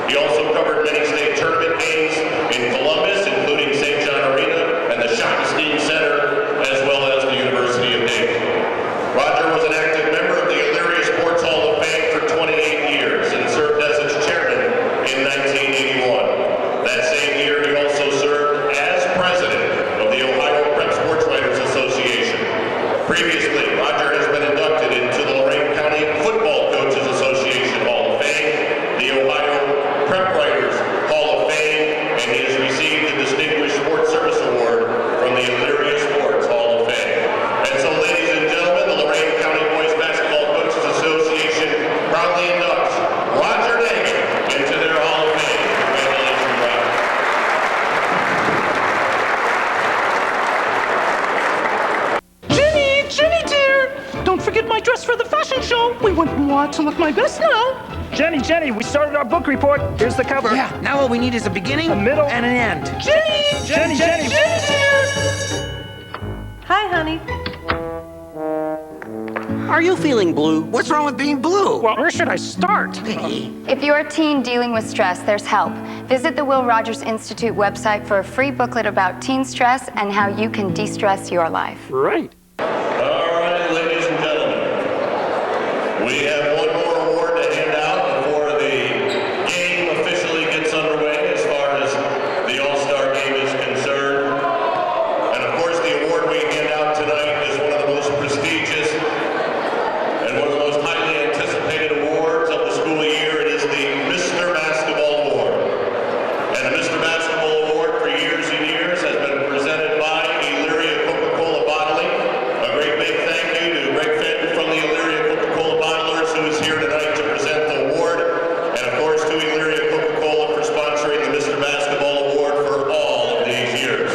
H: He also covered many state tournament games in Columbus, including St. John Arena and the Schottenstein Center, as well as the University of Dayton. Roger was an active member of the Elyria Sports Hall of Fame for 28 years and served as its chairman in 1981. That same year, he also served as president of the Ohio Prep Sports Writers Association. Previously, Roger has been inducted into the Lorain
I: fashion show. We wouldn't want to look my best now.
J: Jenny, we started our book report. Here's the cover.
K: Yeah, now all we need is a beginning,
J: a middle,
K: and an end.
J: Jenny!
L: Hi, honey.
K: Are you feeling blue? What's wrong with being blue?
I: Well, where should I start?
M: If you're a teen dealing with stress, there's help. Visit the Will Rogers Institute website for a free booklet about teen stress and how you can de-stress your life.
I: Right.
H: All right, ladies and gentlemen, we have one more award to hand out before the game officially gets underway as far as the All-Star game is concerned. And of course, the award we hand out tonight is one of the most prestigious and one of the most highly anticipated awards of the school year. It is the Mr. Basketball Award. And the Mr. Basketball Award for years and years has been presented by Elyria Coca-Cola Bottling. A great big thank you to Greg Fenton from the Elyria Coca-Cola Bottlers, who is here tonight to present the award. And of course to Elyria Coca-Cola for sponsoring the Mr. Basketball Award for all of these years.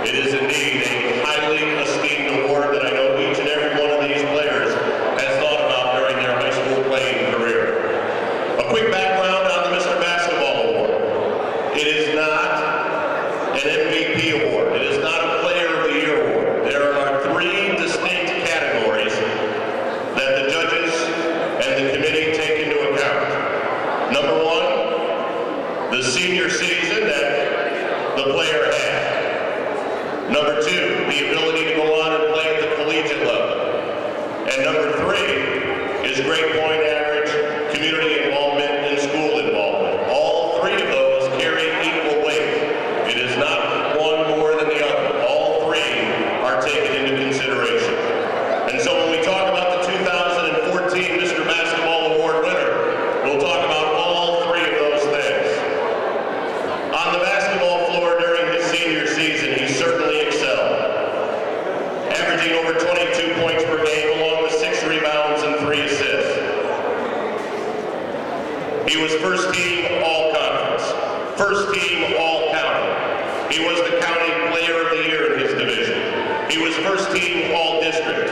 H: It is indeed a highly esteemed award that I know each and every one of these players has thought about during their high school playing career. A quick background on the Mr. Basketball Award. It is not an MVP award. It is not a Player of the Year award. There are three distinct categories that the judges and the committee take into account. Number one, the senior season that the player had. Number two, the ability to go on and play at the collegiate level. And number three is grade point average, community involvement, and school involvement. All three of those carry equal weight. It is not one more than the other. All three are taken into consideration. And so when we talk about the 2014 Mr. Basketball Award winner, we'll talk about all three of those things. On the basketball floor during his senior season, he certainly excelled, averaging over 22 points per game along with 6 rebounds and 3 assists. He was first team all conference, first team all county. He was the county player of the year in his division. He was first team all district.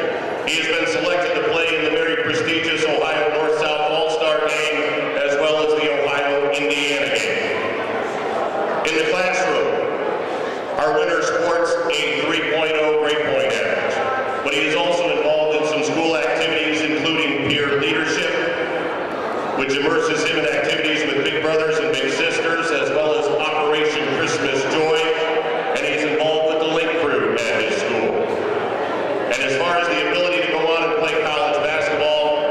H: He has been selected to play in the very prestigious Ohio North-South All-Star game as well as the Ohio-Indiana game. In the classroom, our winner sports a 3.0 grade point average, but he is also involved in some school activities including peer leadership, which immerses him in activities with big brothers and big sisters, as well as Operation Christmas Joy, and he's involved with the Link Crew at his school. And as far as the ability to go on and play college basketball,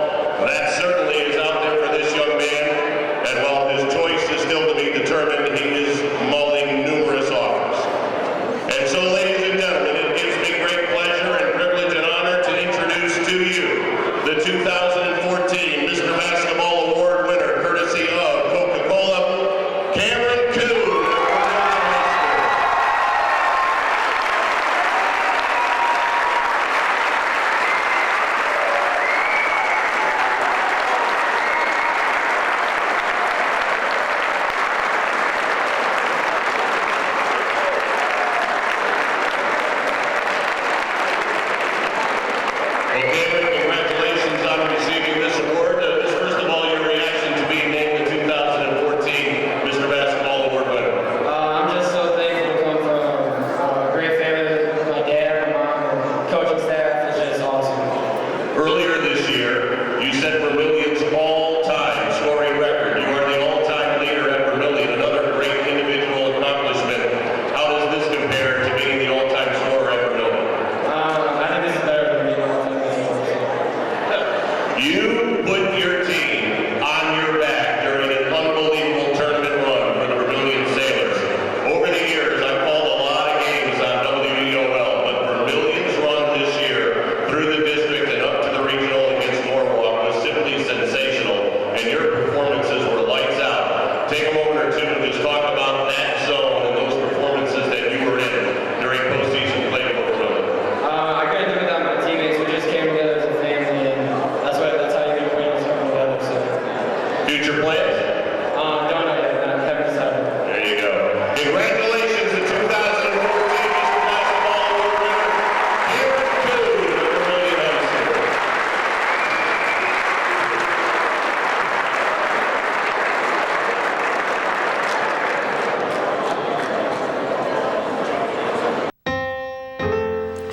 H: that certainly is out there for this young man, and while his choice is still to be determined, he is mulling numerous offers. And so, ladies and gentlemen, it gives me great pleasure and privilege and honor to introduce to you the 2014 Mr. Basketball Award winner, courtesy of Coca-Cola, Cameron Coon. Okay, congratulations on receiving this award. Just first of all, your reaction to being named the 2014 Mr. Basketball Award winner.
N: I'm just so thankful to come from a great family. My dad, my mom, and coaching staff is just awesome.
H: Earlier this year, you set Vermillion's all-time scoring record. You are the all-time leader at Vermillion, another great individual accomplishment. How does this compare to being the all-time scorer at Vermillion?
N: I think this is better than being all-time leader.
H: You put your team on your back during an unbelievable tournament run for the Vermillion Sailors. Over the years, I've called a lot of games on WEOL, but Vermillion's run this year through the district and up to the regional against Norwalk was simply sensational, and your performances were lights out. Take a moment or two to just talk about that zone and those performances that you were in during postseason play for Vermillion.
N: I couldn't do it without my teammates. We just came together as a family, and that's how you get wins coming together. So.
H: Future plans?
N: Don't know yet. I haven't decided.
H: There you go. Congratulations to 2014 Mr. Basketball Award winner, Cameron Coon of Vermillion High School.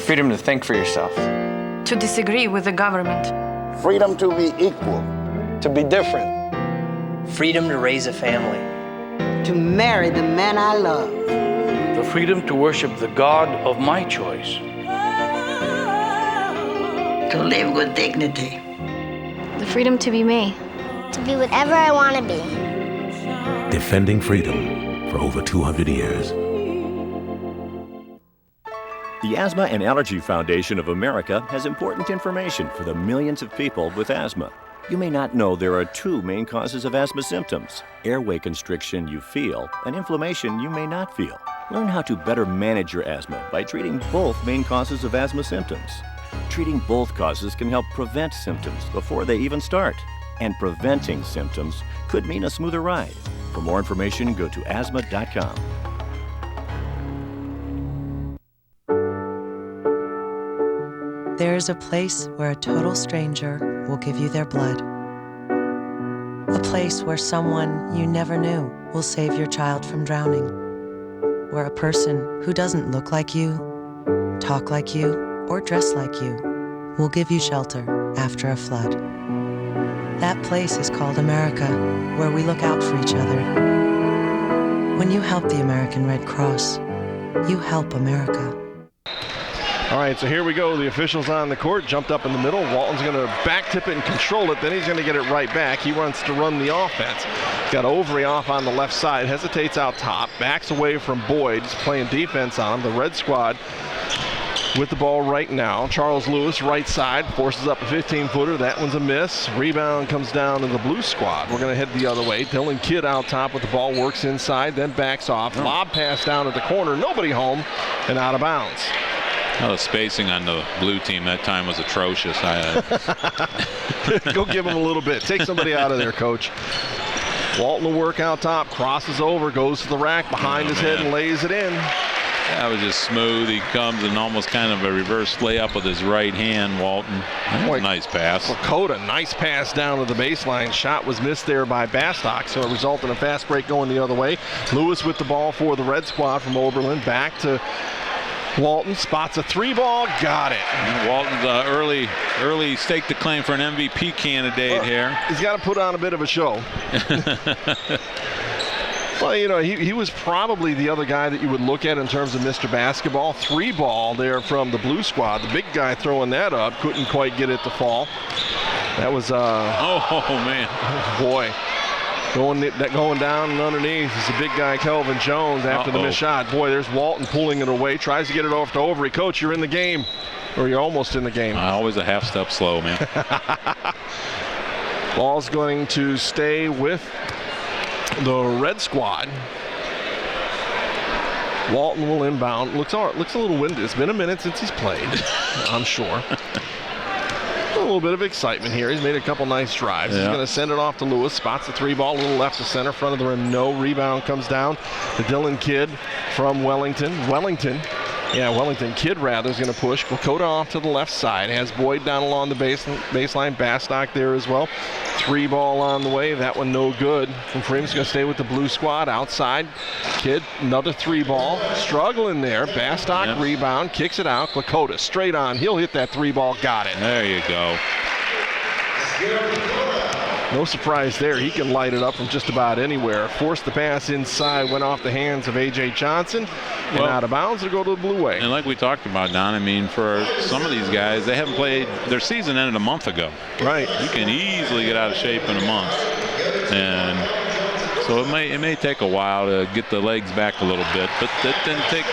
L: Freedom to think for yourself.
I: To disagree with the government.
O: Freedom to be equal.
P: To be different.
Q: Freedom to raise a family.
R: To marry the man I love.
S: The freedom to worship the God of my choice.
R: To live with dignity.
T: The freedom to be me.
U: To be whatever I want to be.
V: Defending freedom for over 200 years.
W: The Asthma and Allergy Foundation of America has important information for the millions of people with asthma. You may not know there are two main causes of asthma symptoms: airway constriction you feel and inflammation you may not feel. Learn how to better manage your asthma by treating both main causes of asthma symptoms. Treating both causes can help prevent symptoms before they even start. And preventing symptoms could mean a smoother ride. For more information, go to asthma.com.
X: There is a place where a total stranger will give you their blood. A place where someone you never knew will save your child from drowning. Where a person who doesn't look like you, talk like you, or dress like you will give you shelter after a flood. That place is called America, where we look out for each other. When you help the American Red Cross, you help America.
B: All right, so here we go. The officials on the court jumped up in the middle. Walton's going to back tip it and control it. Then he's going to get it right back. He wants to run the offense. He's got Overy off on the left side. Hesitates out top. Backs away from Boyd. He's playing defense on him. The red squad with the ball right now. Charles Lewis, right side, forces up a 15-footer. That one's a miss. Rebound comes down to the blue squad. We're going to head the other way. Dylan Kidd out top with the ball. Works inside, then backs off. Lob pass down at the corner. Nobody home and out of bounds.
C: Well, the spacing on the blue team that time was atrocious.
B: Go give him a little bit. Take somebody out of there, coach. Walton will work out top, crosses over, goes to the rack behind his head and lays it in.
C: That was just smooth. He comes and almost kind of a reverse layup with his right hand, Walton. That was a nice pass.
B: Lakota, nice pass down to the baseline. Shot was missed there by Bastock, so it resulted in a fast break going the other way. Lewis with the ball for the red squad from Oberlin. Back to Walton, spots a three ball, got it.
C: And Walton's early stake to claim for an MVP candidate here.
B: He's got to put on a bit of a show. Well, you know, he was probably the other guy that you would look at in terms of Mr. Basketball. Three ball there from the blue squad. The big guy throwing that up couldn't quite get it to fall. That was
C: oh man,
B: boy. Going down and underneath is the big guy Kelvin Jones after the missed shot. Boy, there's Walton pulling it away. Tries to get it off to Overy. Coach, you're in the game. Or you're almost in the game.
C: Always a half step slow, man.
B: Ball's going to stay with the red squad. Walton will inbound. Looks a little winded. It's been a minute since he's played, I'm sure. A little bit of excitement here. He's made a couple nice drives. Yeah. He's going to send it off to Lewis. Spots the three ball, a little left to center, front of the rim. No rebound comes down to Dylan Kidd from Wellington. Kidd rather is going to push. Lakota off to the left side. Has Boyd down along the baseline. Bastock there as well. Three ball on the way. That one no good. From Freeman's going to stay with the blue squad outside. Kidd, another three ball. Struggling there. Bastock rebound. Kicks it out. Lakota straight on. He'll hit that three ball. Got it.
C: There you go.
B: No surprise there. He can light it up from just about anywhere. Forced the pass inside. Went off the hands of A.J. Johnson. And out of bounds to go to the blue way.
C: And like we talked about, Don, I mean, for some of these guys, they haven't played. Their season ended a month ago.
B: Right.
C: You can easily get out of shape in a month. And so it may take a while to get the legs back a little bit, but it didn't take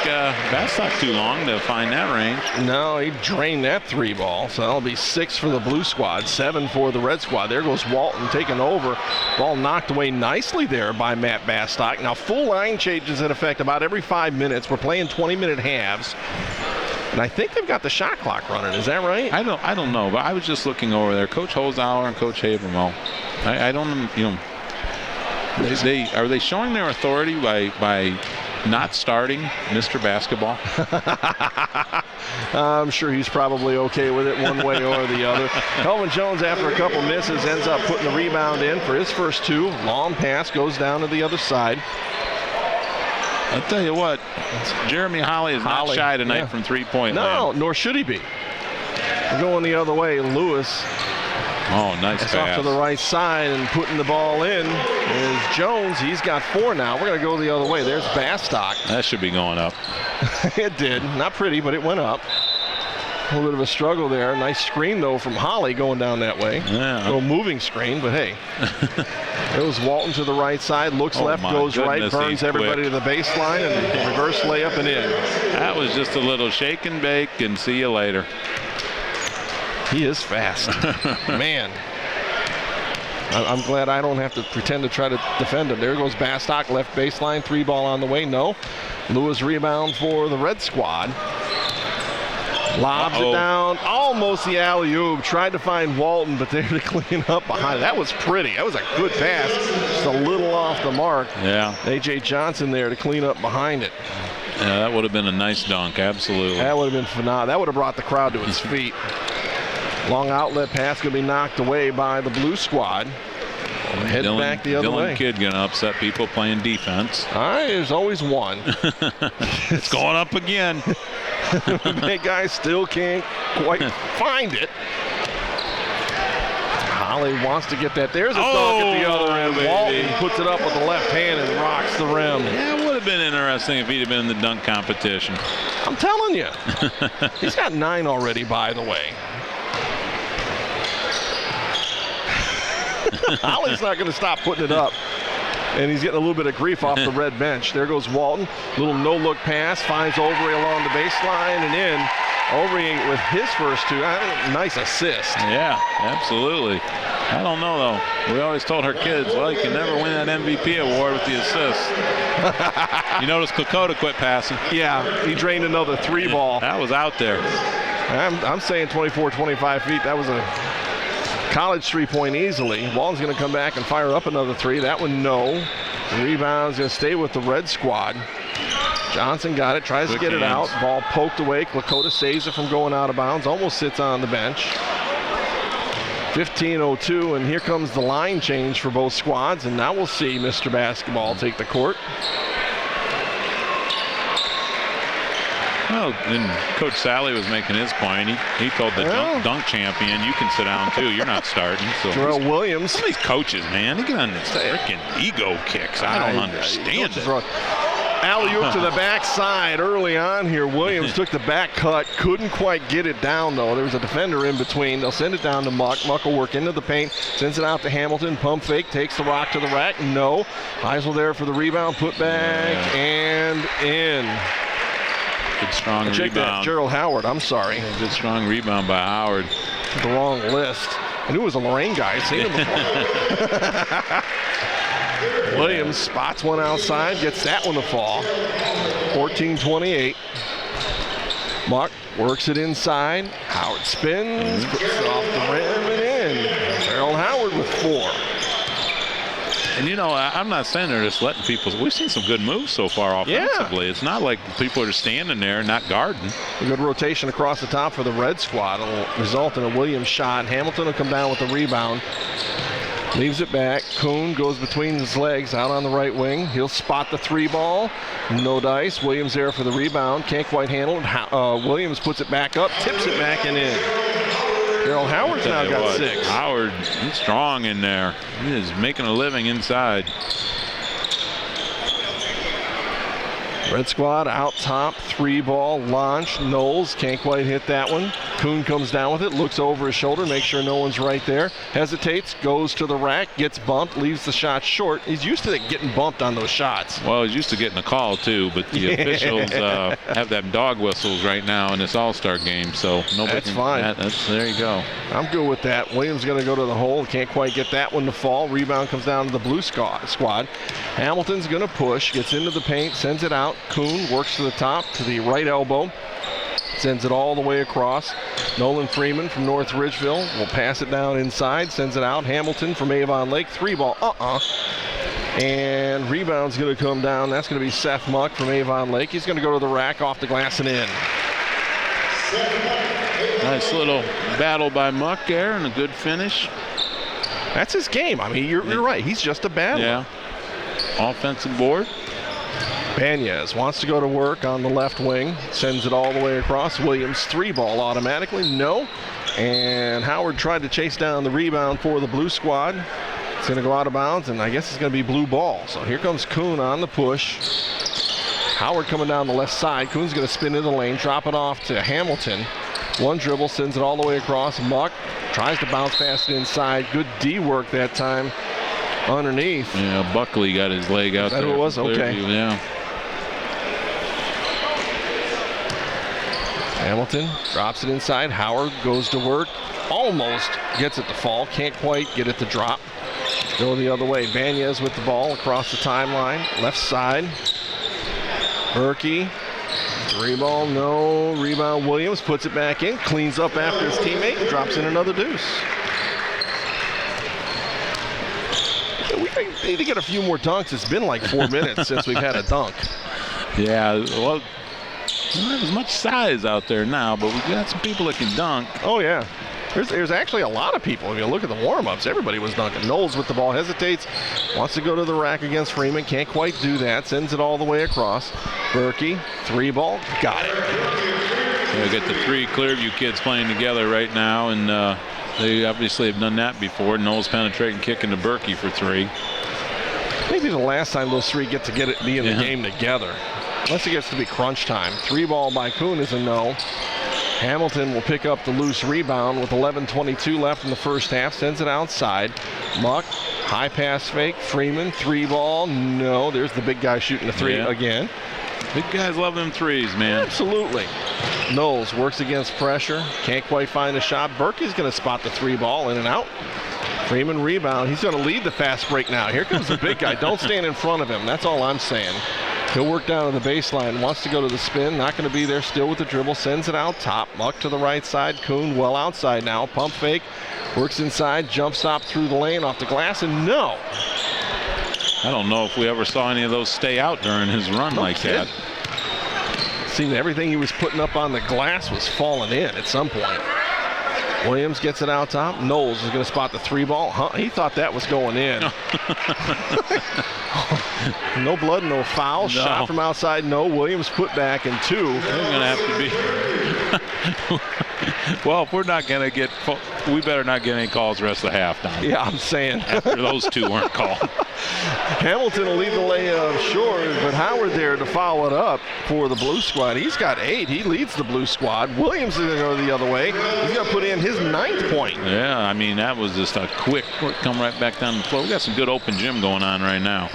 C: Bastock too long to find that range.
B: No, he drained that three ball, so that'll be 6 for the blue squad, 7 for the red squad. There goes Walton taking over. Ball knocked away nicely there by Matt Bastock. Now full line changes in effect about every 5 minutes. We're playing 20-minute halves. And I think they've got the shot clock running. Is that right?
C: I don't know, but I was just looking over there. Coach Hosauer and Coach Habermo. I don't, you know. Are they showing their authority by not starting Mr. Basketball?
B: I'm sure he's probably okay with it one way or the other. Kelvin Jones, after a couple misses, ends up putting the rebound in for his first two. Long pass goes down to the other side.
C: I'll tell you what,
B: Hawkins.
C: Jeremy Holly is not shy tonight from three-point land.
B: No, nor should he be. We're going the other way. Lewis.
C: Oh, nice pass.
B: Off to the right side and putting the ball in is Jones. He's got 4 now. We're going to go the other way. There's Bastock.
C: That should be going up.
B: It did. Not pretty, but it went up. A little bit of a struggle there. Nice screen, though, from Holly going down that way.
C: Yeah.
B: A little moving screen, but hey. It was Walton to the right side. Looks left, goes right, burns everybody to the baseline, and reverse layup and in.
C: That was just a little shake and bake, and see you later.
B: He is fast. Man. I'm glad I don't have to pretend to try to defend him. There goes Bastock, left baseline, 3 ball on the way. No. Lewis rebound for the red squad. Lobs it down, almost the alley-oop. Tried to find Walton, but there to clean up behind it. That was pretty. That was a good pass. Just a little off the mark.
C: Yeah.
B: A.J. Johnson there to clean up behind it.
C: Yeah, that would have been a nice dunk, absolutely.
B: That would have been phenomenal. That would have brought the crowd to its feet. Long outlet pass going to be knocked away by the blue squad. Head back the other way.
C: Dylan Kidd going to upset people playing defense.
B: All right, there's always one.
C: It's going up again.
B: Big guy still can't quite find it. Holly wants to get that. There's a dunk at the other end. Walton puts it up with the left hand and rocks the rim.
C: Yeah, it would have been interesting if he'd have been in the dunk competition.
B: I'm telling you. He's got 9 already, by the way. Holly's not going to stop putting it up. And he's getting a little bit of grief off the red bench. There goes Walton. Little no-look pass. Finds Overy along the baseline and in. Overy with his first 2. Nice assist.
C: Yeah, absolutely. I don't know, though. We always told our kids, well, you can never win that MVP award with the assist. You notice Lakota quit passing.
B: Yeah, he drained another 3 ball.
C: That was out there.
B: I'm saying 24, 25 feet. That was a college 3-point easily. Walton's going to come back and fire up another 3. That one, no. The rebound's going to stay with the red squad. Johnson got it, tries to get it out. Ball poked away. Lakota saves it from going out of bounds. Almost sits on the bench. 15:02, and here comes the line change for both squads. And now we'll see Mr. Basketball take the court.
C: Well, and Coach Sally was making his point. He told the dunk champion, you can sit down too. You're not starting. So
B: Terrell Williams.
C: Some of these coaches, man, they get on these freaking ego kicks. I don't understand it.
B: Alley-oop to the backside early on here. Williams took the back cut. Couldn't quite get it down, though. There was a defender in between. They'll send it down to Muck. Muck will work into the paint. Sends it out to Hamilton. Pump fake. Takes the rock to the rack. No. Heisel there for the rebound. Put back and in.
C: Good strong rebound.
B: That, Gerald Howard. I'm sorry.
C: Good strong rebound by Howard.
B: The wrong list. I knew it was a Lorain guy. I've seen him before. Williams spots one outside, gets that one to fall. 14-28. Muck works it inside. Howard spins, puts it off the rim and in. Gerald Howard with 4.
C: And you know, I'm not saying they're just letting people. We've seen some good moves so far offensively. Yeah. It's not like people are standing there and not guarding.
B: A good rotation across the top for the red squad. It'll result in a Williams shot. Hamilton will come down with the rebound. Leaves it back. Kuhn goes between his legs out on the right wing. He'll spot the 3 ball. No dice. Williams there for the rebound. Can't quite handle it. Williams puts it back up, tips it back and in. Gerald Howard's now got 6.
C: Howard, he's strong in there. He is making a living inside.
B: Red squad out top, 3 ball launch. Knowles can't quite hit that one. Kuhn comes down with it, looks over his shoulder, makes sure no one's right there. Hesitates, goes to the rack, gets bumped, leaves the shot short. He's used to getting bumped on those shots.
C: Well, he's used to getting a call too, but the officials have them dog whistles right now in this All-Star game, so nobody.
B: That's fine.
C: There you go.
B: I'm good with that. Williams going to go to the hole. Can't quite get that one to fall. Rebound comes down to the blue squad. Hamilton's going to push, gets into the paint, sends it out. Kuhn works to the top, to the right elbow. Sends it all the way across. Nolan Freeman from North Ridgeville will pass it down inside, sends it out. Hamilton from Avon Lake, 3 ball, And rebound's going to come down. That's going to be Seth Muck from Avon Lake. He's going to go to the rack, off the glass and in.
C: Nice little battle by Muck there and a good finish.
B: That's his game. I mean, you're right. He's just a battler.
C: Yeah. Offensive board.
B: Banyas wants to go to work on the left wing, sends it all the way across. Williams 3-ball automatically, no. And Howard tried to chase down the rebound for the blue squad. It's going to go out of bounds, and I guess it's going to be blue ball. So here comes Kuhn on the push. Howard coming down the left side. Kuhn's going to spin into the lane, drop it off to Hamilton. One dribble, sends it all the way across. Muck tries to bounce past it inside. Good D work that time underneath.
C: Yeah, Buckley got his leg out there.
B: Is that who it was? Okay.
C: Yeah.
B: Hamilton drops it inside. Howard goes to work. Almost gets it to fall. Can't quite get it to drop. Go the other way. Banyas with the ball across the timeline. Left side. Berkey. 3-ball, no. Rebound. Williams puts it back in. Cleans up after his teammate and drops in another deuce. We need to get a few more dunks. It's been like 4 minutes since we've had a dunk.
C: Yeah, well, we don't have as much size out there now, but we've got some people that can dunk.
B: Oh, yeah. There's actually a lot of people. If you look at the warm-ups, everybody was dunking. Knowles with the ball hesitates, wants to go to the rack against Freeman, can't quite do that, sends it all the way across. Berkey, 3-ball, got it.
C: We got the 3 Clearview kids playing together right now, and they obviously have done that before. Knowles penetrating, kicking to Berkey for 3.
B: Maybe the last time those 3 get to be in the game together. Unless it gets to be crunch time. 3-ball by Kuhn is a no. Hamilton will pick up the loose rebound with 11:22 left in the first half. Sends it outside. Muck, high pass fake. Freeman, 3-ball, no. There's the big guy shooting the 3 again.
C: Big guys love them 3s, man.
B: Absolutely. Knowles works against pressure. Can't quite find a shot. Berkey's going to spot the 3-ball in and out. Freeman rebound. He's going to lead the fast break now. Here comes the big guy. Don't stand in front of him. That's all I'm saying. He'll work down to the baseline. Wants to go to the spin. Not going to be there. Still with the dribble. Sends it out top. Muck to the right side. Kuhn well outside now. Pump fake. Works inside. Jump stop through the lane off the glass. And no.
C: I don't know if we ever saw any of those stay out during his run like that.
B: Seemed everything he was putting up on the glass was falling in at some point. Williams gets it out top. Knowles is going to spot the 3-ball. He thought that was going in. No blood, no foul. No. Shot from outside, no. Williams put back in 2.
C: There's going to have to be. Well, if we're not going to get, we better not get any calls the rest of the half now.
B: Yeah, I'm saying.
C: After those 2 weren't called.
B: Hamilton will leave the layup short, but Howard there to follow it up for the blue squad. He's got 8. He leads the blue squad. Williams is going to go the other way. He's going to put in his 9th point.
C: Yeah, I mean, that was just a quick come right back down the floor. We got some good open gym going on right now.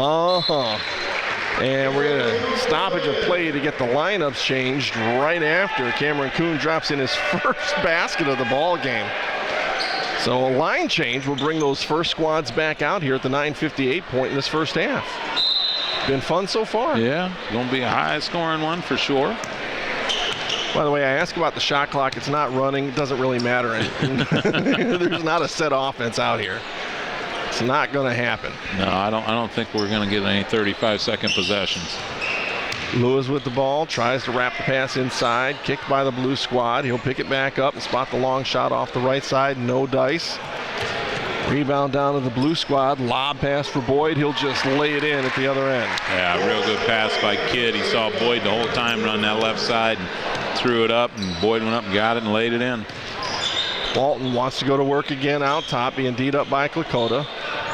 B: And we're going to stoppage of play to get the lineups changed right after Cameron Kuhn drops in his first basket of the ball game. So a line change will bring those first squads back out here at the 9:58 point in this first half. Been fun so far.
C: Yeah, going to be a high-scoring one for sure.
B: By the way, I asked about the shot clock. It's not running. It doesn't really matter. There's not a set offense out here. It's not going to happen.
C: No, I don't think we're going to get any 35-second possessions.
B: Lewis with the ball, tries to wrap the pass inside, kicked by the blue squad. He'll pick it back up and spot the long shot off the right side. No dice. Rebound down to the blue squad. Lob pass for Boyd. He'll just lay it in at the other end.
C: Yeah, real good pass by Kidd. He saw Boyd the whole time run that left side and threw it up, and Boyd went up and got it and laid it in.
B: Walton wants to go to work again out top, being D'd up by Klakota.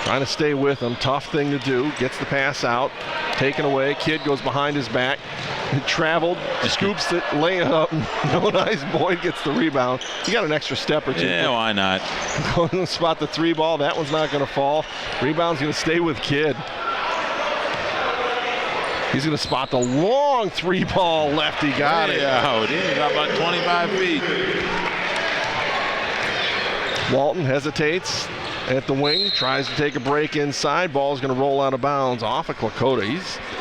B: Trying to stay with him. Tough thing to do. Gets the pass out. Taken away. Kidd goes behind his back. Traveled. Scoops it. Lay it up. No nice. Boyd gets the rebound. He got an extra step or 2.
C: Yeah, why not?
B: Going to spot the 3-ball. That one's not going to fall. Rebound's going to stay with Kidd. He's going to spot the long 3-ball left. He got it.
C: Yeah, he got about 25 feet.
B: Walton hesitates at the wing, tries to take a break inside. Ball's going to roll out of bounds off of Klakota.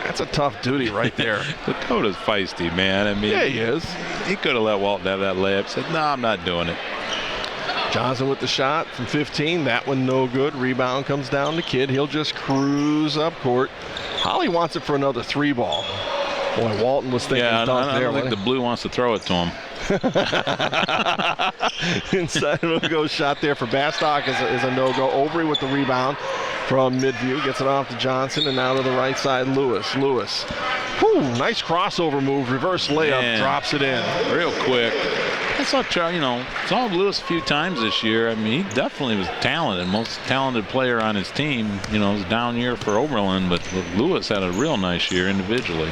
B: That's a tough duty right there.
C: Klakota's feisty, man. I mean,
B: yeah, he is.
C: He could have let Walton have that layup. Said, no, I'm not doing it.
B: Johnson with the shot from 15. That one no good. Rebound comes down to Kidd. He'll just cruise up court. Holly wants it for another 3-ball. Boy, Walton was thinking
C: I
B: dunk there.
C: don't think the blue wants to throw it to him.
B: Inside will go shot there for Bastock is a no-go. Obrey with the rebound from midview. Gets it off to Johnson, and now to the right side, Lewis. Whew, nice crossover move. Reverse layup. Drops it in.
C: Real quick. I saw Charlie, saw Lewis a few times this year. I mean, he definitely was talented. Most talented player on his team. It was a down year for Oberlin, but Lewis had a real nice year individually.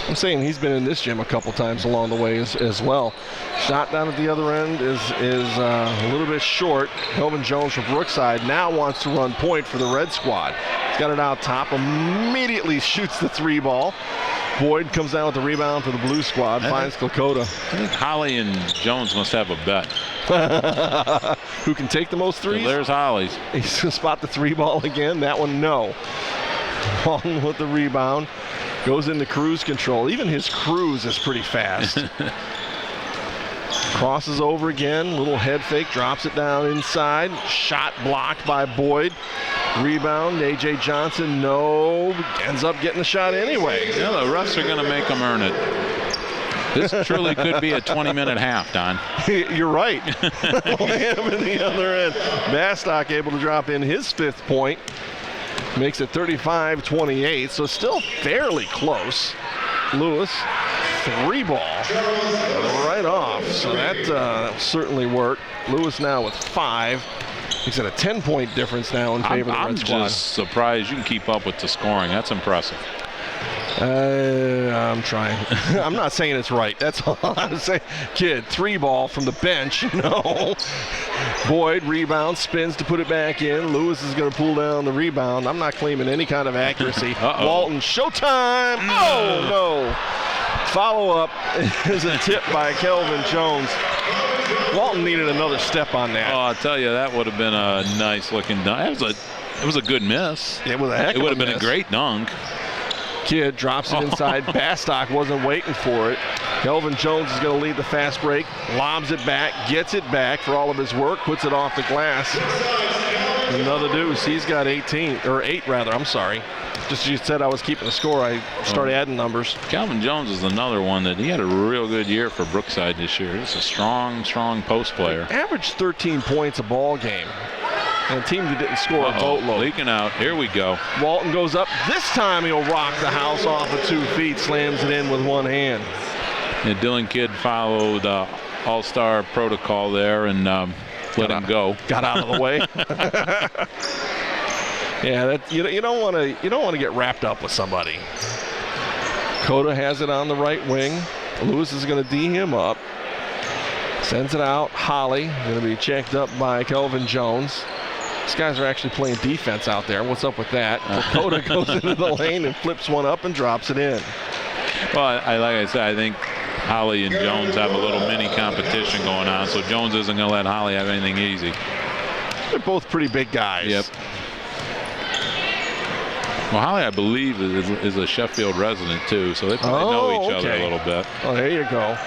B: I'm saying he's been in this gym a couple times along the way as well. Shot down at the other end is a little bit short. Kelvin Jones from Brookside now wants to run point for the red squad. He's got it out top, immediately shoots the 3 ball. Boyd comes down with the rebound for the blue squad, finds Lakota.
C: I think Holly and Jones must have a bet.
B: Who can take the most threes?
C: Well, there's Holly's.
B: He's going to spot the 3 ball again. That one, no. Walton with the rebound. Goes into cruise control. Even his cruise is pretty fast. Crosses over again. Little head fake. Drops it down inside. Shot blocked by Boyd. Rebound. A.J. Johnson, no. Ends up getting the shot anyway.
C: Yeah, the refs are going to make him earn it. This truly could be a 20-minute half, Don.
B: You're right. Lamb in the other end. Bastock able to drop in his 5th point. Makes it 35-28, so still fairly close. Lewis, 3 ball, right off, so that certainly worked. Lewis now with 5. He's at a 10-point difference now in favor of the red squad.
C: I'm just surprised you can keep up with the scoring. That's impressive.
B: I'm trying. I'm not saying it's right. That's all I'm saying. Kid, 3 ball from the bench. No. Boyd rebounds, spins to put it back in. Lewis is going to pull down the rebound. I'm not claiming any kind of accuracy. Walton, showtime. Oh, no. Follow-up is a tip by Kelvin Jones. Walton needed another step on that.
C: Oh, I'll tell you, that would have been a nice-looking dunk. It was a good miss.
B: It was a heck of a miss.
C: It would have been a great dunk.
B: Kid drops it inside. Bastock wasn't waiting for it. Kelvin Jones is going to lead the fast break. Lobs it back. Gets it back for all of his work. Puts it off the glass. Another deuce. He's got 8 rather. I'm sorry. Just as you said I was keeping the score, I started adding numbers.
C: Calvin Jones is another one that he had a real good year for Brookside this year. He's a strong post player.
B: Averaged 13 points a ball game. And a team that didn't score a boatload.
C: Leaking out. Here we go.
B: Walton goes up. This time he'll rock the house off of 2 feet. Slams it in with 1 hand.
C: And Dylan Kidd followed all-star protocol there and let him go.
B: Got out of the way. Yeah, that you don't want to get wrapped up with somebody. Cota has it on the right wing. Lewis is going to D him up. Sends it out. Holly going to be checked up by Kelvin Jones. These guys are actually playing defense out there. What's up with that? Cota goes into the lane and flips one up and drops it in.
C: Well, like I said, I think Holly and Jones have a little mini competition going on, so Jones isn't going to let Holly have anything easy.
B: They're both pretty big guys.
C: Yep. Well, Holly, I believe, is a Sheffield resident, too, so they probably know each other a little bit.
B: Oh, there you go.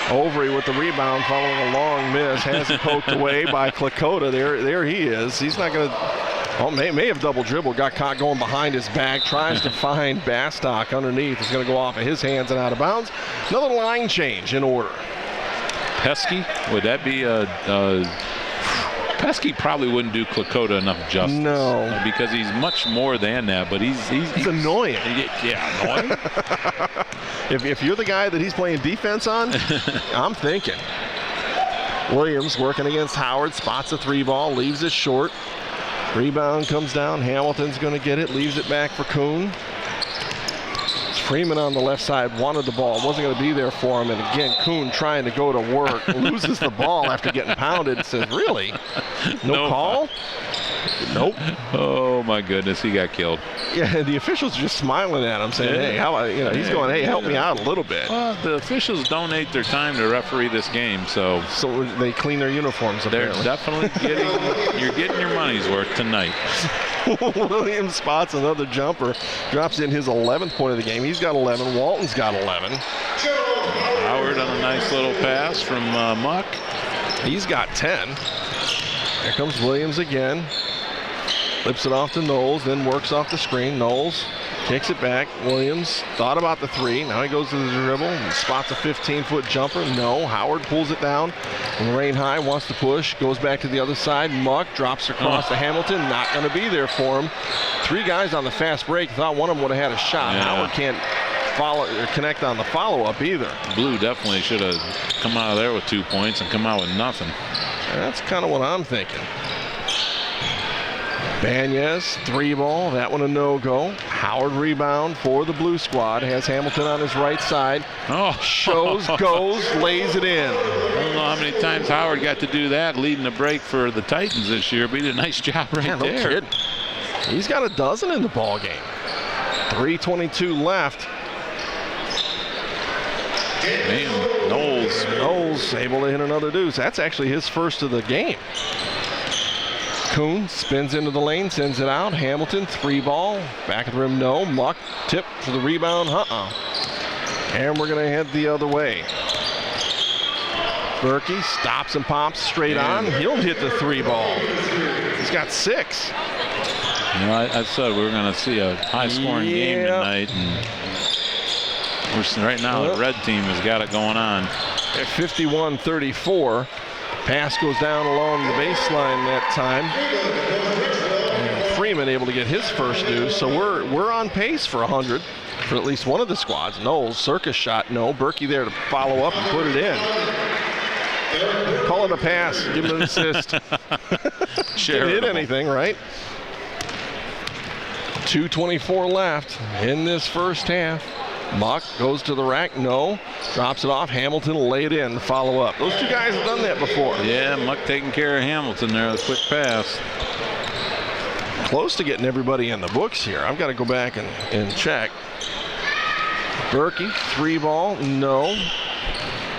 B: Obrey with the rebound following a long miss. Has it poked away by Lakota. There he is. He's not going to... Oh, may have double dribbled. Got caught going behind his back. Tries to find Bastock underneath. It's going to go off of his hands and out of bounds. Another line change in order.
C: Pesky? Would that be a... Pesky probably wouldn't do Lakota enough justice.
B: No.
C: Because he's much more than that, but he's
B: annoying.
C: Yeah, annoying.
B: If you're the guy that he's playing defense on, I'm thinking. Williams working against Howard, spots a 3 ball, leaves it short. Rebound comes down. Hamilton's going to get it, leaves it back for Kuhn. Freeman on the left side wanted the ball, wasn't going to be there for him, and again Kuhn trying to go to work, loses the ball after getting pounded. Says, really? No call? Nope.
C: Oh my goodness, he got killed.
B: Yeah, the officials are just smiling at him, saying, "Hey, how?" He's going, "Hey, help me out a little bit."
C: Well, the officials donate their time to referee this game, so
B: they clean their uniforms. Apparently.
C: They're definitely getting your money's worth tonight.
B: Williams spots another jumper, drops in his 11th point of the game. He's got 11. Walton's got 11.
C: Howard on a nice little pass from Muck.
B: He's got 10. Here comes Williams again. Flips it off to Knowles, then works off the screen. Knowles kicks it back. Williams thought about the 3. Now he goes to the dribble and spots a 15-foot jumper. No. Howard pulls it down. Lorain High wants to push. Goes back to the other side. Muck drops across to Hamilton. Not going to be there for him. 3 guys on the fast break. Thought one of them would have had a shot.
C: Yeah.
B: Howard can't follow or connect on the follow-up either.
C: Blue definitely should have come out of there with 2 points and come out with nothing.
B: That's kind of what I'm thinking. Banez, 3 ball. That one a no-go. Howard rebound for the blue squad. Has Hamilton on his right side.
C: Oh.
B: Shows, goes, lays it in.
C: I don't know how many times Howard got to do that leading the break for the Titans this year, but he did a nice job right
B: no
C: there.
B: Kidding. He's got a dozen in the ball game. 3:22 left.
C: Man,
B: Knowles able to hit another deuce. That's actually his first of the game. Kuhn spins into the lane, sends it out. Hamilton, 3 ball. Back of the rim, no. Muck, tip for the rebound. And we're going to head the other way. Berkey stops and pops straight on. He'll hit the 3 ball. He's got 6.
C: You know, I said we were going to see a high-scoring game tonight, and right now the red team has got it going on.
B: At 51-34. Pass goes down along the baseline that time. And Freeman able to get his first deuce, so we're on pace for 100 for at least one of the squads. Knowles, circus shot, no. Berkey there to follow up and put it in. Call it a pass, give him an assist. Didn't hit anything, right? 2:24 left in this first half. Muck goes to the rack, no. Drops it off. Hamilton will lay it in, follow up. Those 2 guys have done that before.
C: Yeah, Muck taking care of Hamilton there with a quick pass.
B: Close to getting everybody in the books here. I've got to go back and check. Berkey, 3 ball, no.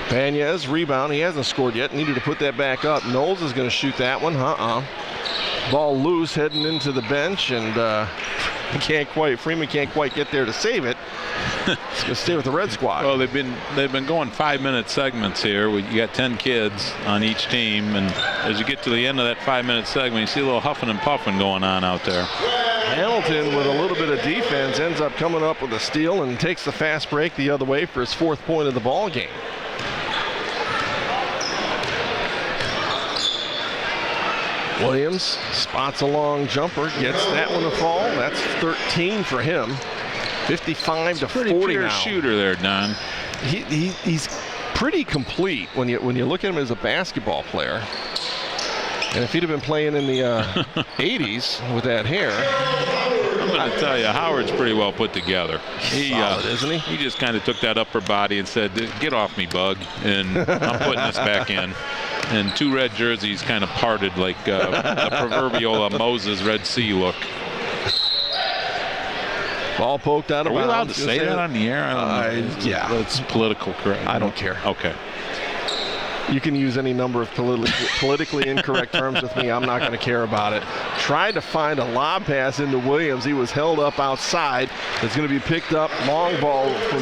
B: Banez, rebound. He hasn't scored yet. Needed to put that back up. Knowles is going to shoot that one. Ball loose heading into the bench, and Freeman can't quite get there to save it. He's going to stay with the red squad.
C: Well, they've been going 5-minute segments here. You got 10 kids on each team, and as you get to the end of that 5-minute segment, you see a little huffing and puffing going on out there.
B: Hamilton, with a little bit of defense, ends up coming up with a steal and takes the fast break the other way for his 4th point of the ball game. Williams spots a long jumper, gets that one to fall. That's 13 for him. 55-40
C: pretty pure
B: now.
C: Shooter there, Don.
B: He's pretty complete when you look at him as a basketball player. And if he'd have been playing in the 80s with that hair.
C: I'm going to tell you, Howard's pretty well put together.
B: Solid, isn't he?
C: He just kind of took that upper body and said, "Get off me, bug," and I'm putting this back in. And 2 red jerseys kind of parted like the proverbial Moses Red Sea look.
B: Ball poked out of bounds.
C: Are we allowed to say that on the air? I don't know.
B: Yeah.
C: That's political correct.
B: I don't care.
C: Okay.
B: You can use any number of politically incorrect terms with me. I'm not going to care about it. Tried to find a lob pass into Williams. He was held up outside. It's going to be picked up. Long ball from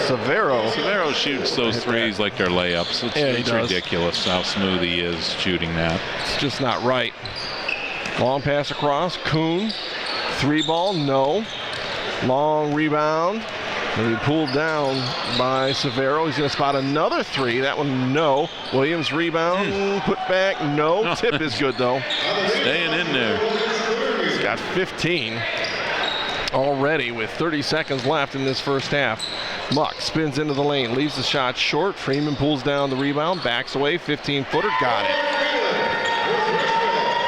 B: Severo.
C: Severo shoots those threes like they're layups. It's ridiculous how smooth he is shooting that.
B: It's just not right. Long pass across. Kuhn. 3 ball, no. Long rebound. And he pulled down by Severo. He's going to spot another 3. That one, no. Williams rebound, put back, no. Tip is good, though.
C: Staying in there.
B: He's got 15 already with 30 seconds left in this first half. Muck spins into the lane, leaves the shot short. Freeman pulls down the rebound, backs away, 15-footer, got it.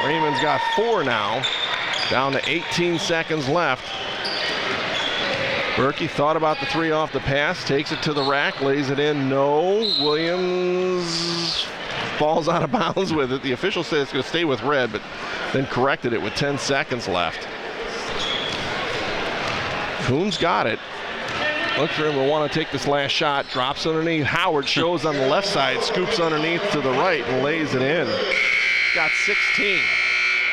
B: Freeman's got 4 now. Down to 18 seconds left. Berkey thought about the 3 off the pass, takes it to the rack, lays it in, no. Williams falls out of bounds with it. The official says it's going to stay with red, but then corrected it with 10 seconds left. Kuhn's got it. Looks for him to want to take this last shot, drops underneath. Howard shows on the left side, scoops underneath to the right and lays it in. Got 16.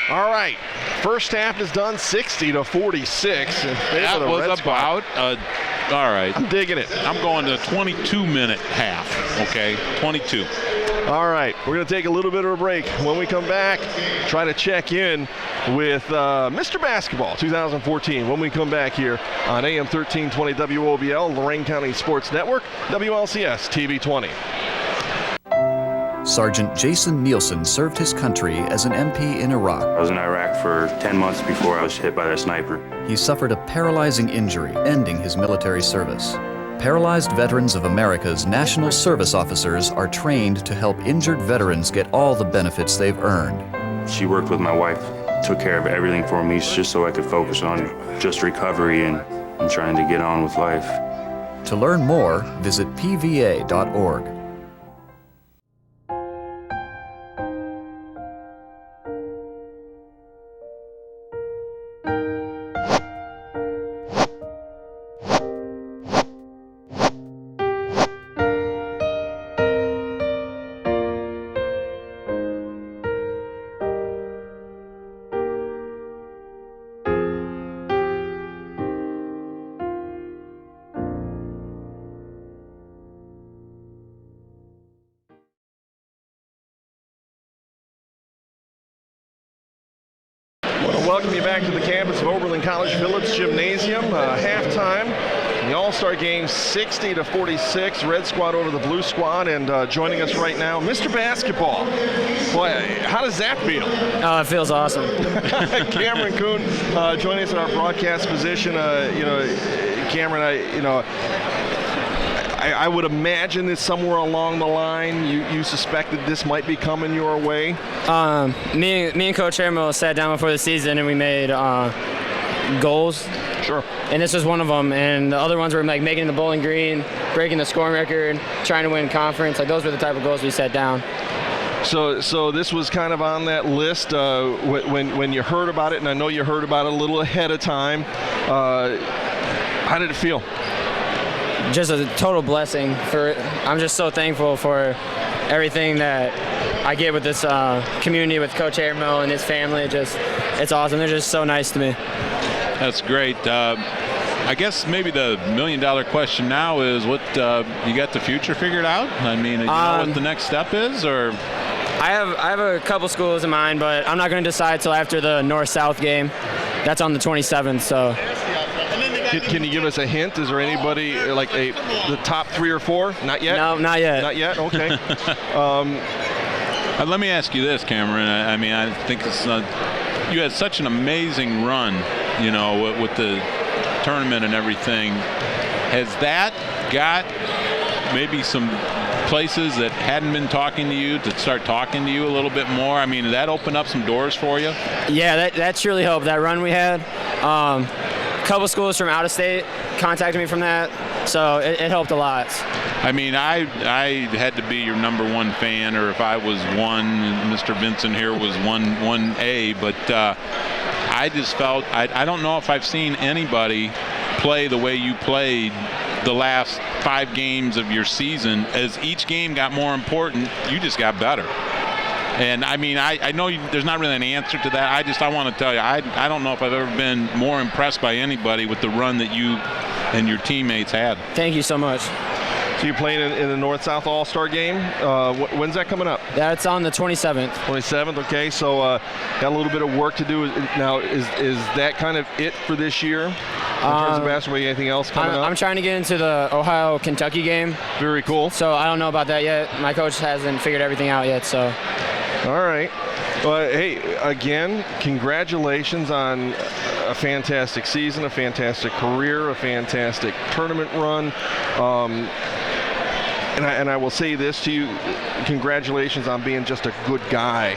B: All right, first half is done, 60-46.
C: That was about, all right.
B: I'm digging it.
C: I'm going to 22-minute half, okay? 22.
B: All right, we're going to take a little bit of a break. When we come back, try to check in with Mr. Basketball 2014 when we come back here on AM 1320 WOBL, Lorain County Sports Network, WLCS TV 20.
A: Sergeant Jason Nielsen served his country as an MP in Iraq.
D: I was in Iraq for 10 months before I was hit by that sniper.
A: He suffered a paralyzing injury, ending his military service. Paralyzed Veterans of America's National Service Officers are trained to help injured veterans get all the benefits they've earned.
D: She worked with my wife, took care of everything for me just so I could focus on just recovery and trying to get on with life.
A: To learn more, visit pva.org.
B: Welcome you back to the campus of Oberlin College Phillips Gymnasium. Halftime, the All-Star game 60-46. Red squad over the blue squad, and joining us right now, Mr. Basketball. Boy, how does that feel?
N: Oh, it feels awesome.
B: Cameron Kuhn joining us in our broadcast position. Cameron, I would imagine that somewhere along the line you suspected this might be coming your way.
N: Me and Coach Harmel sat down before the season and we made goals.
B: Sure.
N: And this was one of them. And the other ones were like making the Bowling Green, breaking the scoring record, trying to win conference. Like those were the type of goals we set down.
B: So this was kind of on that list when you heard about it, and I know you heard about it a little ahead of time. How did it feel?
N: Just a total blessing. I'm just so thankful for everything that I get with this community, with Coach Harmel and his family. It's awesome. They're just so nice to me.
C: That's great. I guess maybe the million-dollar question now is what you got the future figured out? I mean, you know what the next step is, or?
N: I have a couple schools in mind, but I'm not going to decide till after the North-South game. That's on the 27th. So.
B: Can you give us a hint? Is there anybody like the top 3 or 4? Not yet?
N: No, not yet.
B: Not yet? Okay.
C: Let me ask you this, Cameron. I mean, I think it's you had such an amazing run, you know, with the tournament and everything. Has that got maybe some places that hadn't been talking to you to start talking to you a little bit more? I mean, did that open up some doors for you?
N: Yeah, that surely helped. That run we had. A couple schools from out of state contacted me from that, so it helped a lot.
C: I mean, I had to be your #1 fan, or if I was one, Mr. Vincent here was 1A, but I just felt, I don't know if I've seen anybody play the way you played the last 5 games of your season. As each game got more important, you just got better. And I mean, I know there's not really an answer to that. I want to tell you, I don't know if I've ever been more impressed by anybody with the run that you and your teammates had.
N: Thank you so much.
B: So you're playing in the North-South All-Star game. When's that coming up?
N: That's on the 27th.
B: 27th, okay. So got a little bit of work to do. Now, is that kind of it for this year? In terms of basketball, anything else coming up?
N: I'm trying to get into the Ohio-Kentucky game.
B: Very cool.
N: So I don't know about that yet. My coach hasn't figured everything out yet, so.
B: All right. Well, hey, again, congratulations on a fantastic season, a fantastic career, a fantastic tournament run. And I will say this to you, congratulations on being just a good guy,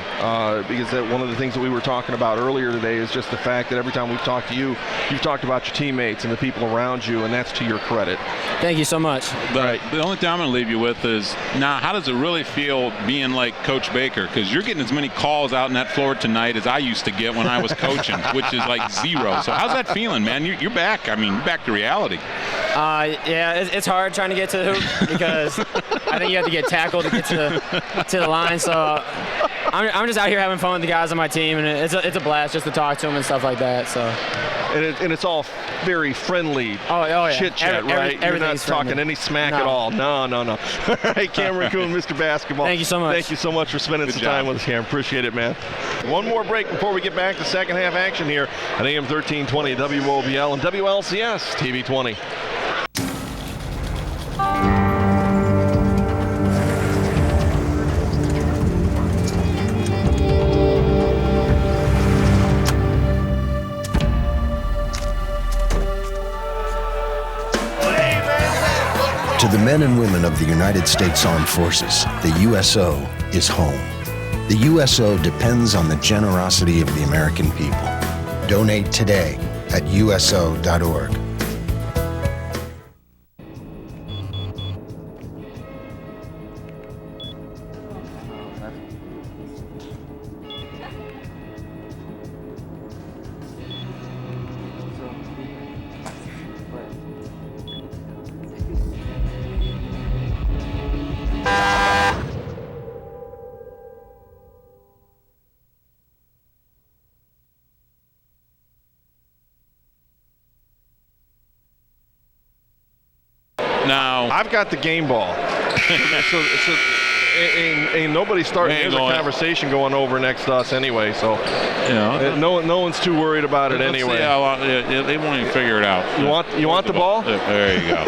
B: because one of the things that we were talking about earlier today is just the fact that every time we've talked to you, you've talked about your teammates and the people around you, and that's to your credit.
N: Thank you so much.
C: But the only thing I'm going to leave you with is, now, how does it really feel being like Coach Baker? Because you're getting as many calls out on that floor tonight as I used to get when I was coaching, which is like 0. So how's that feeling, man? You're back. I mean, back to reality.
N: Yeah, it's hard trying to get to the hoop because I think you have to get tackled to get to the line. So I'm just out here having fun with the guys on my team, and it's a blast just to talk to them and stuff like that. So.
B: And it's all very friendly
N: yeah.
B: chit chat, right? You're not talking any smack at all. No. All right, Cameron Kuhn, Mr. Basketball.
N: Thank you so much.
B: Thank you so much for spending some time with us, Cameron. Appreciate it, man. One more break before we get back to second half action here at AM 1320 WOBL and WLCS TV 20.
E: To the men and women of the United States Armed Forces, the USO is home. The USO depends on the generosity of the American people. Donate today at USO.org.
C: Now
B: I've got the game ball. Ain't nobody starting. There's a conversation going over next to us anyway, so no one's too worried about it anyway.
C: See how long, they won't even figure it out.
B: You want the ball?
C: There you go.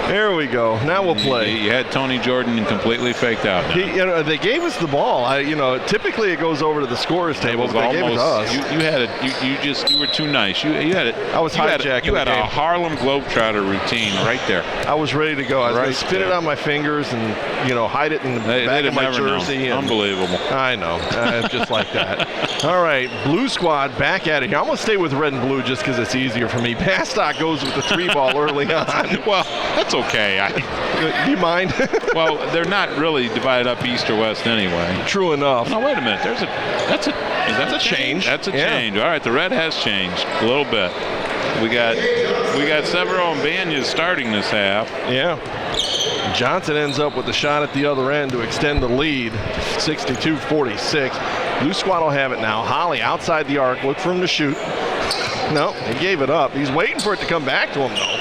B: There we go. Now we'll play.
C: You had Tony Jordan completely faked out.
B: They gave us the ball. Typically it goes over to the scorer's table, but they gave it to us.
C: You had it. You were too nice. You had it.
B: I was hijacking.
C: You had a Harlem Globetrotter routine right there.
B: I was ready to go. I was going to spin it on my fingers and hide it in the back of my jersey.
C: Unbelievable.
B: I know. Just like that. All right, blue squad back at it here. I'm going to stay with red and blue just because it's easier for me. Bastock goes with the 3-ball early on.
C: Well, that's okay.
B: Do you mind?
C: Well, they're not really divided up east or west anyway.
B: True enough.
C: No, wait a minute. Is that a change? That's a change. All right, the red has changed a little bit. We got Severo and Banyas starting this half.
B: Yeah. Johnson ends up with the shot at the other end to extend the lead, 62-46. Blue squad will have it now. Holly outside the arc. Look for him to shoot. No, he gave it up. He's waiting for it to come back to him, though.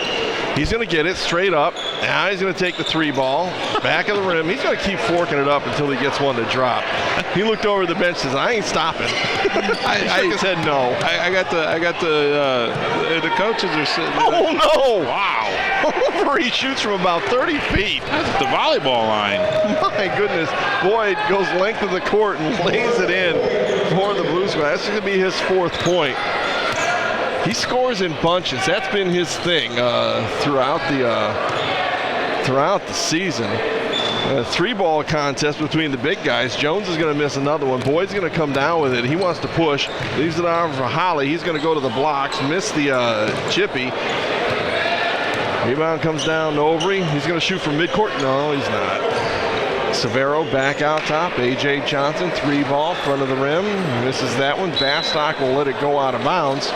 B: He's going to get it straight up. Now he's going to take the 3-ball. Back of the rim. He's going to keep forking it up until he gets one to drop. He looked over the bench and says, I ain't stopping. He said no.
C: I got the coaches are sitting there.
B: Oh, no.
C: Wow.
B: Over he shoots from about 30 feet.
C: That's the volleyball line.
B: My goodness. Boyd goes length of the court and lays it in for the Blue Squad. That's going to be his 4th point. He scores in bunches. That's been his thing throughout the season. A 3-ball contest between the big guys. Jones is going to miss another one. Boyd's going to come down with it. He wants to push. Leaves it on for Holly. He's going to go to the blocks. Miss the chippy. Rebound comes down to Overy. He's going to shoot from midcourt. No, he's not. Severo back out top. A.J. Johnson, 3-ball, front of the rim. Misses that one. Bastock will let it go out of bounds.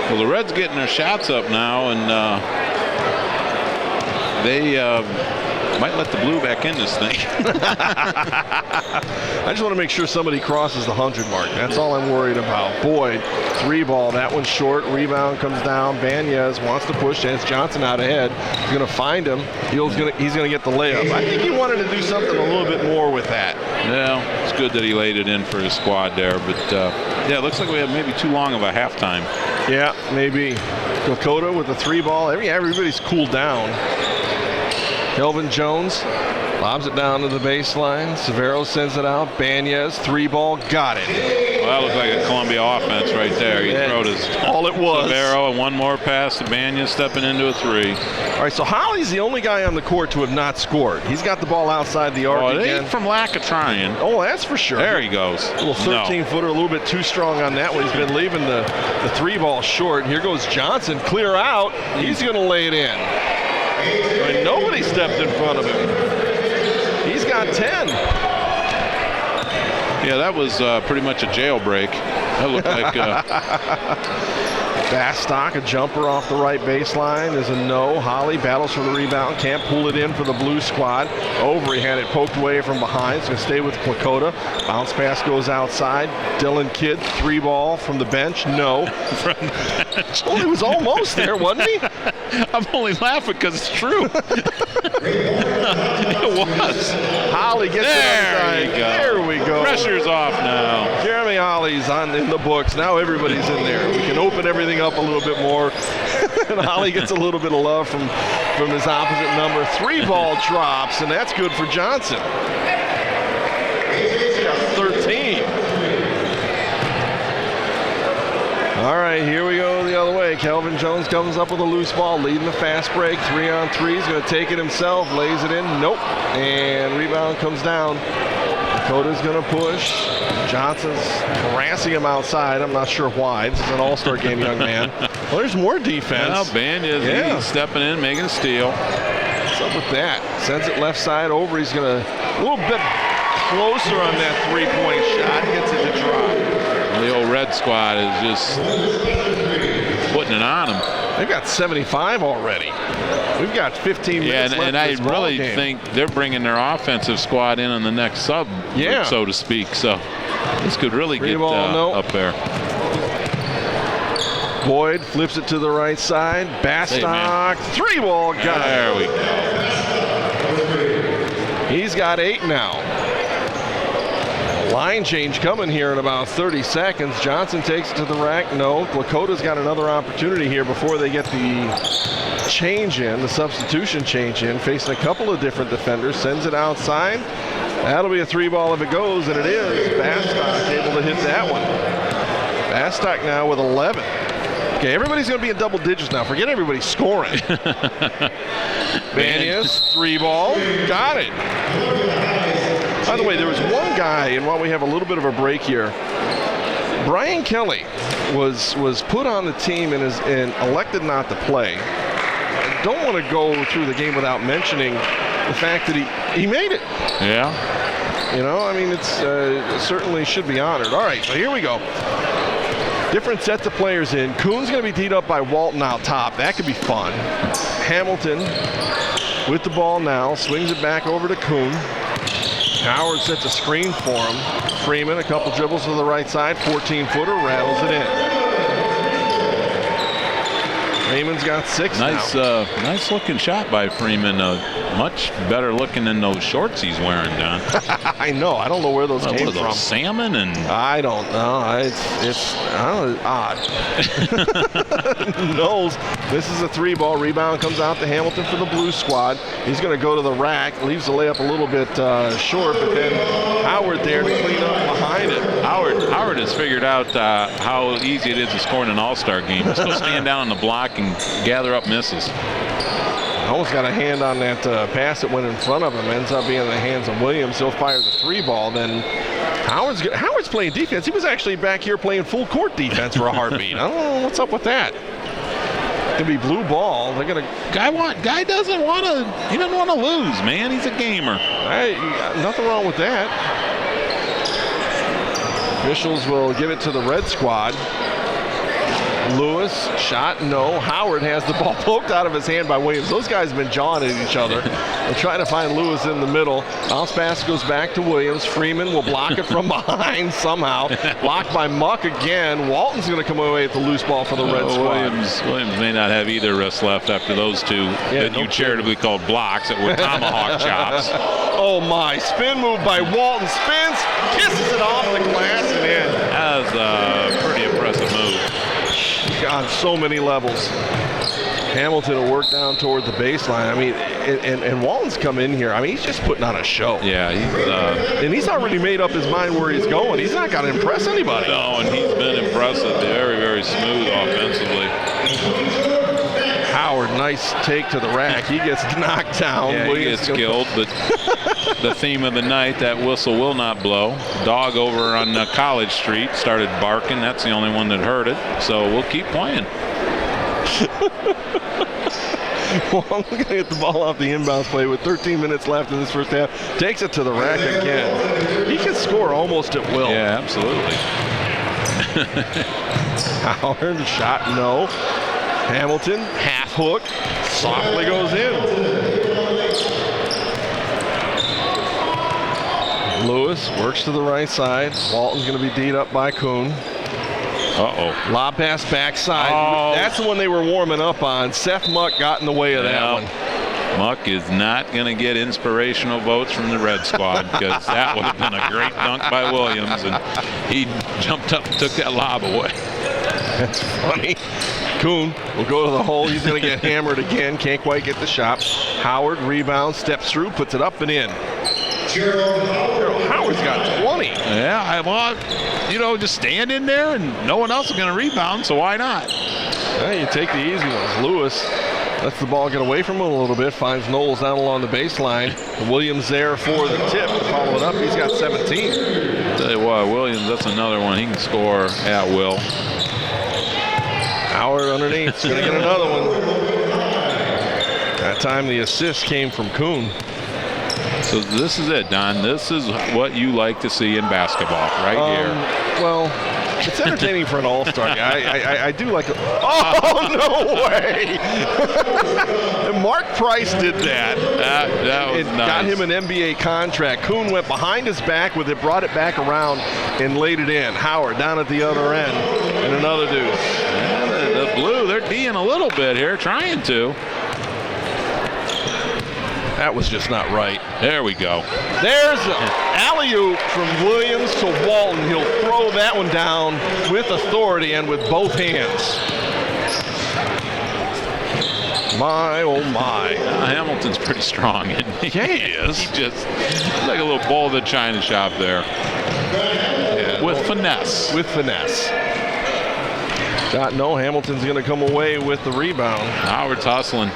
C: Well, the Reds getting their shots up now, and they might let the blue back in this thing.
B: I just want to make sure somebody crosses the 100 mark. That's all I'm worried about. Boyd, 3-ball. That one's short. Rebound comes down. Banyas wants to push. Has Johnson out ahead. He's going to find him. He's going to get the layup. I think he wanted to do something a little bit more with that.
C: Yeah, it's good that he laid it in for his squad there. But, yeah, it looks like we have maybe too long of a halftime.
B: Yeah, maybe. Lakota with the 3-ball. Everybody's cooled down. Kelvin Jones lobs it down to the baseline. Severo sends it out. Banyas, 3-ball, got it.
C: Well, that looked like a Columbia offense right there. He throwed his
B: all it was.
C: Severo, and one more pass to Banyas stepping into a 3.
B: All right, so Holly's the only guy on the court to have not scored. He's got the ball outside the arc again.
C: From lack of trying.
B: Oh, that's for sure.
C: There he goes.
B: A little 13-footer, a little bit too strong on that one. He's been leaving the 3-ball short. Here goes Johnson, clear out. He's going to lay it in. And nobody stepped in front of him. He's got 10.
C: Yeah, that was pretty much a jailbreak. That looked like
B: Bastock, a jumper off the right baseline, is a no. Holly battles for the rebound, can't pull it in for the blue squad. Overy had it poked away from behind. It's going to stay with Lakota. Bounce pass goes outside. Dylan Kidd, 3-ball from the bench, no.
C: From the bench.
B: Well, he was almost there, wasn't he?
C: I'm only laughing because it's true. It was.
B: Holly gets
C: there
B: it.
C: You go.
B: There we go.
C: Pressure's off now.
B: Jeremy Holly's in the books. Now everybody's in there. We can open everything up a little bit more. And Holly gets a little bit of love from his opposite number. 3-ball drops, and that's good for Johnson. He's got 13. All right, here we go the other way. Kelvin Jones comes up with a loose ball, leading the fast break. 3-on-3. He's going to take it himself, lays it in. Nope. And rebound comes down. Dakota's going to push. Johnson's harassing him outside. I'm not sure why. This is an all-star game, young man. Well, there's more defense.
C: Well, Banyas, he's stepping in, making a steal.
B: What's up with that? Sends it left side over. He's going to a little bit closer on that three-point shot. Gets it to drop.
C: The old Red squad is just putting it on them.
B: They've got 75 already. We've got 15 minutes left.
C: And I really think they're bringing their offensive squad in on the next sub, so to speak. So this could really get up there.
B: Boyd flips it to the right side. Bastock, 3-ball got it.
C: There we go.
B: He's got 8 now. Line change coming here in about 30 seconds. Johnson takes it to the rack. No. Lakota's got another opportunity here before they get the change in, the substitution change in, facing a couple of different defenders. Sends it outside. That'll be a 3-ball if it goes, and it is. Bastock able to hit that one. Bastock now with 11. Okay, everybody's going to be in double digits now. Forget everybody scoring. Banyas, 3-ball. Got it. By the way, there was one guy, and while we have a little bit of a break here, Brian Kelly was put on the team and elected not to play. I don't want to go through the game without mentioning the fact that he made it.
C: Yeah.
B: You know, I mean, it's it certainly should be honored. All right, so here we go. Different sets of players in. Kuhn's going to be teed up by Walton out top. That could be fun. Hamilton with the ball now, swings it back over to Kuhn. Howard sets a screen for him. Freeman, a couple dribbles to the right side, 14-footer, rattles it in. Freeman's got 6 now.
C: Nice looking shot by Freeman. Much better looking than those shorts he's wearing, Don.
B: I know. I don't know where those came from.
C: Salmon and
B: I don't know. It's odd. Knowles. This is a 3-ball. Rebound comes out to Hamilton for the blue squad. He's going to go to the rack. Leaves the layup a little bit short, but then Howard there to clean up behind it.
C: Howard has figured out how easy it is to score in an all-star game. Just go stand down on the block and gather up misses.
B: Almost got a hand on that pass that went in front of him. Ends up being in the hands of Williams. He'll fire the 3-ball. Then Howard's playing defense. He was actually back here playing full court defense for a heartbeat. I don't know what's up with that. It'll be blue ball. They're gonna.
C: Guy doesn't want to. He doesn't want to lose, man. He's a gamer.
B: Nothing wrong with that. Officials will give it to the red squad. Lewis, shot, no. Howard has the ball poked out of his hand by Williams. Those guys have been jawing at each other. They're trying to find Lewis in the middle. Bounce pass goes back to Williams. Freeman will block it from behind somehow. Blocked by Muck again. Walton's going to come away with the loose ball for the red squad.
C: Williams may not have either wrist left after those two that you charitably called blocks that were tomahawk chops.
B: Oh my, spin move by Walton. Spins, kisses it off the glass and in.
C: That was a pretty impressive move.
B: On so many levels. Hamilton will work down toward the baseline. I mean, and Walton's come in here. I mean, he's just putting on a show.
C: Yeah,
B: and he's already made up his mind where he's going. He's not got to impress anybody.
C: No, and he's been impressive. Very, very smooth offensively.
B: Howard, nice take to the rack. He gets knocked down.
C: Yeah, he gets killed, but the theme of the night, that whistle will not blow. Dog over on College Street started barking. That's the only one that heard it. So we'll keep playing.
B: Walton's going to get the ball off the inbounds play with 13 minutes left in this first half. Takes it to the rack again. He can score almost at will.
C: Yeah, absolutely.
B: Howard, shot, no. Hamilton, half hook, softly goes in. Lewis works to the right side. Walton's going to be beat up by Kuhn.
C: Uh-oh.
B: Lob pass backside.
C: Oh.
B: That's the one they were warming up on. Seth Muck got in the way of that one.
C: Muck is not going to get inspirational votes from the Red Squad because that would have been a great dunk by Williams, and he jumped up and took that lob away.
B: That's funny. Kuhn will go to the hole. He's going to get hammered again. Can't quite get the shot. Howard rebounds, steps through, puts it up and in. Howard's got 20.
C: Yeah, well, just stand in there and no one else is going to rebound, so why not?
B: Yeah, you take the easy ones. Lewis lets the ball get away from him a little bit, finds Knowles down along the baseline. Williams there for the tip. Follow it up. He's got 17.
C: Tell you what, Williams, that's another one. He can score at will.
B: Howard underneath. He's going to get another one. That time the assist came from Kuhn.
C: So this is it, Don. This is what you like to see in basketball right here.
B: Well, it's entertaining for an all-star guy. I do like it. Oh, no way. Mark Price did that.
C: That was
B: it
C: nice.
B: Got him an NBA contract. Kuhn went behind his back with it, brought it back around, and laid it in. Howard down at the other end, and another deuce.
C: Yeah, the Blue, they're D'ing a little bit here, trying to.
B: That was just not right.
C: There we go.
B: There's an alley-oop from Williams to Walton. He'll throw that one down with authority and with both hands. My, oh my.
C: Hamilton's pretty strong, isn't he?
B: Yeah, he is.
C: He's like a little bull of the china shop there.
B: Yeah,
C: with finesse.
B: With finesse. Shot no. Hamilton's going to come away with the rebound.
C: Howard's hustling.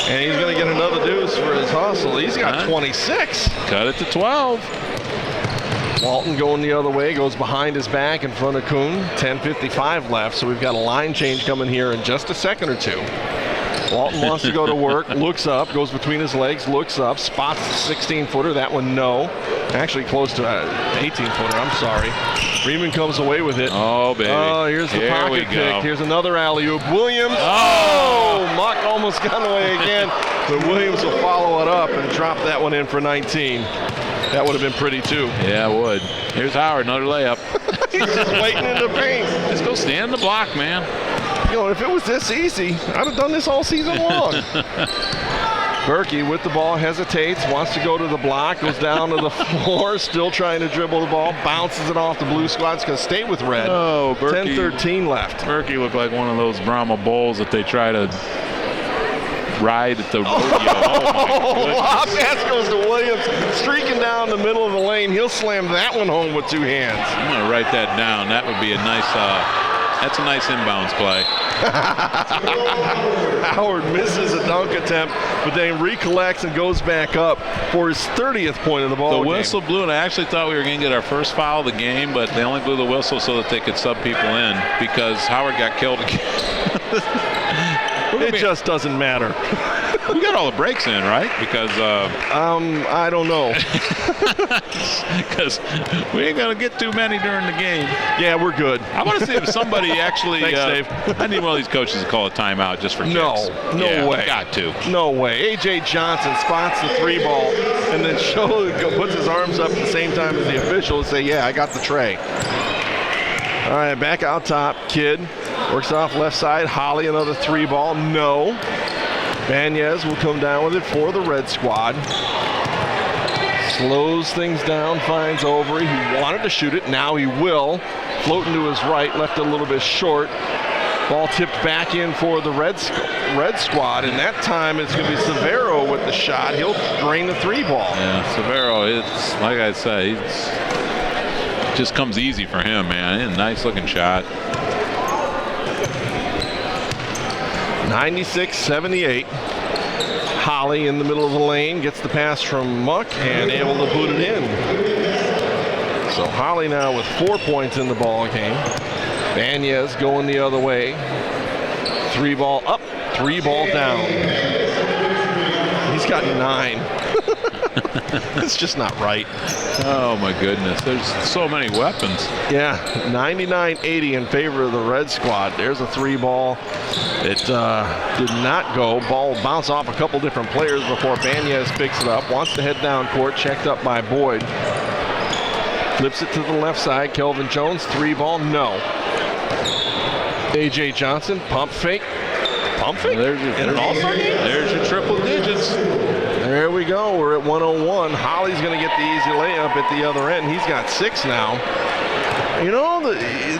B: And he's going to get another deuce for his hustle. He's got 26.
C: Cut it to 12.
B: Walton going the other way, goes behind his back in front of Kuhn. 10:55 left, so we've got a line change coming here in just a second or two. Walton wants to go to work, looks up, goes between his legs, looks up, spots the 16-footer. That one, no. Actually close to an 18-footer, I'm sorry. Freeman comes away with it.
C: Oh, baby.
B: Oh, here's the pocket pick. Here's another alley-oop. Williams.
C: Oh!
B: Muck almost got away again, but Williams will follow it up and drop that one in for 19. That would have been pretty, too.
C: Yeah, it would. Here's Howard, another layup.
B: He's just waiting in the paint.
C: Just go stand in the block, man.
B: You know, if it was this easy, I'd have done this all season long. Berkey with the ball, hesitates, wants to go to the block, goes down to the floor, still trying to dribble the ball, bounces it off the blue squad. It's going to stay with red.
C: Oh, Berkey.
B: 10:13 left.
C: Berkey looked like one of those Brahma bulls that they try to ride at the rodeo. Oh, my
B: pass goes to Williams, streaking down the middle of the lane. He'll slam that one home with two hands.
C: I'm going to write that down. That would be a nice, that's a nice inbounds play.
B: Howard misses a dunk attempt, but then recollects and goes back up for his 30th point of the ball.
C: The whistle blew, and I actually thought we were going to get our first foul of the game, but they only blew the whistle so that they could sub people in because Howard got killed again.
B: It just doesn't matter.
C: We got all the breaks in, right? Because
B: I don't know.
C: Because we ain't gonna get too many during the game.
B: Yeah, we're good.
C: I want to see if somebody actually.
B: Thanks, Dave.
C: I need one of these coaches to call a timeout just for kicks.
B: No way.
C: Got to.
B: No way. A.J. Johnson spots the three ball and then puts his arms up at the same time as the official and say, "Yeah, I got the tray." All right, back out top. Kidd works off left side. Holly, another three ball. No. Banez will come down with it for the red squad. Slows things down, finds Overy. He wanted to shoot it. Now he will. Floating to his right, left it a little bit short. Ball tipped back in for the red squad, and that time it's going to be Severo with the shot. He'll drain the three ball.
C: Yeah, Severo, it's like I said, it just comes easy for him, man. It's a nice looking shot.
B: 96-78. Holly in the middle of the lane gets the pass from Muck and able to put it in. So Holly now with 4 points in the ball game. Banez going the other way. Three ball up, three ball down. got 9. It's just not right.
C: Oh, my goodness. There's so many weapons.
B: Yeah, 99-80 in favor of the red squad. There's a 3-ball. It did not go. Ball bounced off a couple different players before Banez picks it up. Wants to head down court. Checked up by Boyd. Flips it to the left side. Kelvin Jones, 3-ball, no. A.J. Johnson, pump fake. Pump fake?
C: There's your triple digits.
B: There we go. We're at 101. Holly's going to get the easy layup at the other end. He's got 6 now. You know,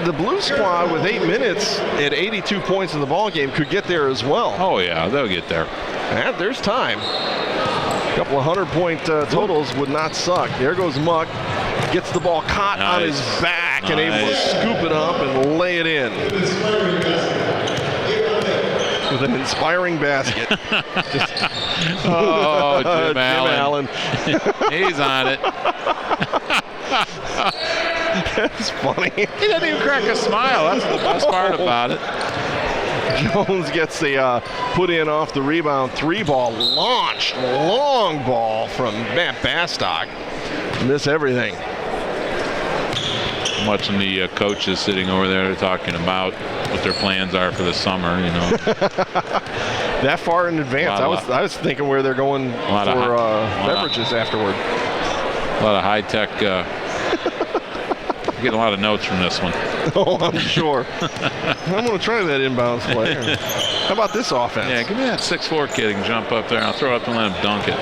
B: the blue squad with 8 minutes at 82 points in the ball game could get there as well.
C: Oh, yeah, they'll get there.
B: And there's time. A couple of 100-point totals would not suck. There goes Muck. Gets the ball caught on his back and able to scoop it up and lay it in. With an inspiring basket.
C: Oh, Jim
B: Allen.
C: He's on it.
B: That's funny.
C: He doesn't even crack a smile. That's the best part about it.
B: Jones gets the put in off the rebound. 3-ball launched. Long ball from Matt Bastock. Miss everything.
C: Watching the coaches sitting over there talking about what their plans are for the summer, you know.
B: That far in advance. I was thinking where they're going for beverages afterward.
C: A lot of high-tech. Getting a lot of notes from this one.
B: Oh, I'm sure. I'm going to try that inbounds play. How about this offense?
C: Yeah, give me that 6'4" kid and jump up there. I'll throw it up and let him dunk it.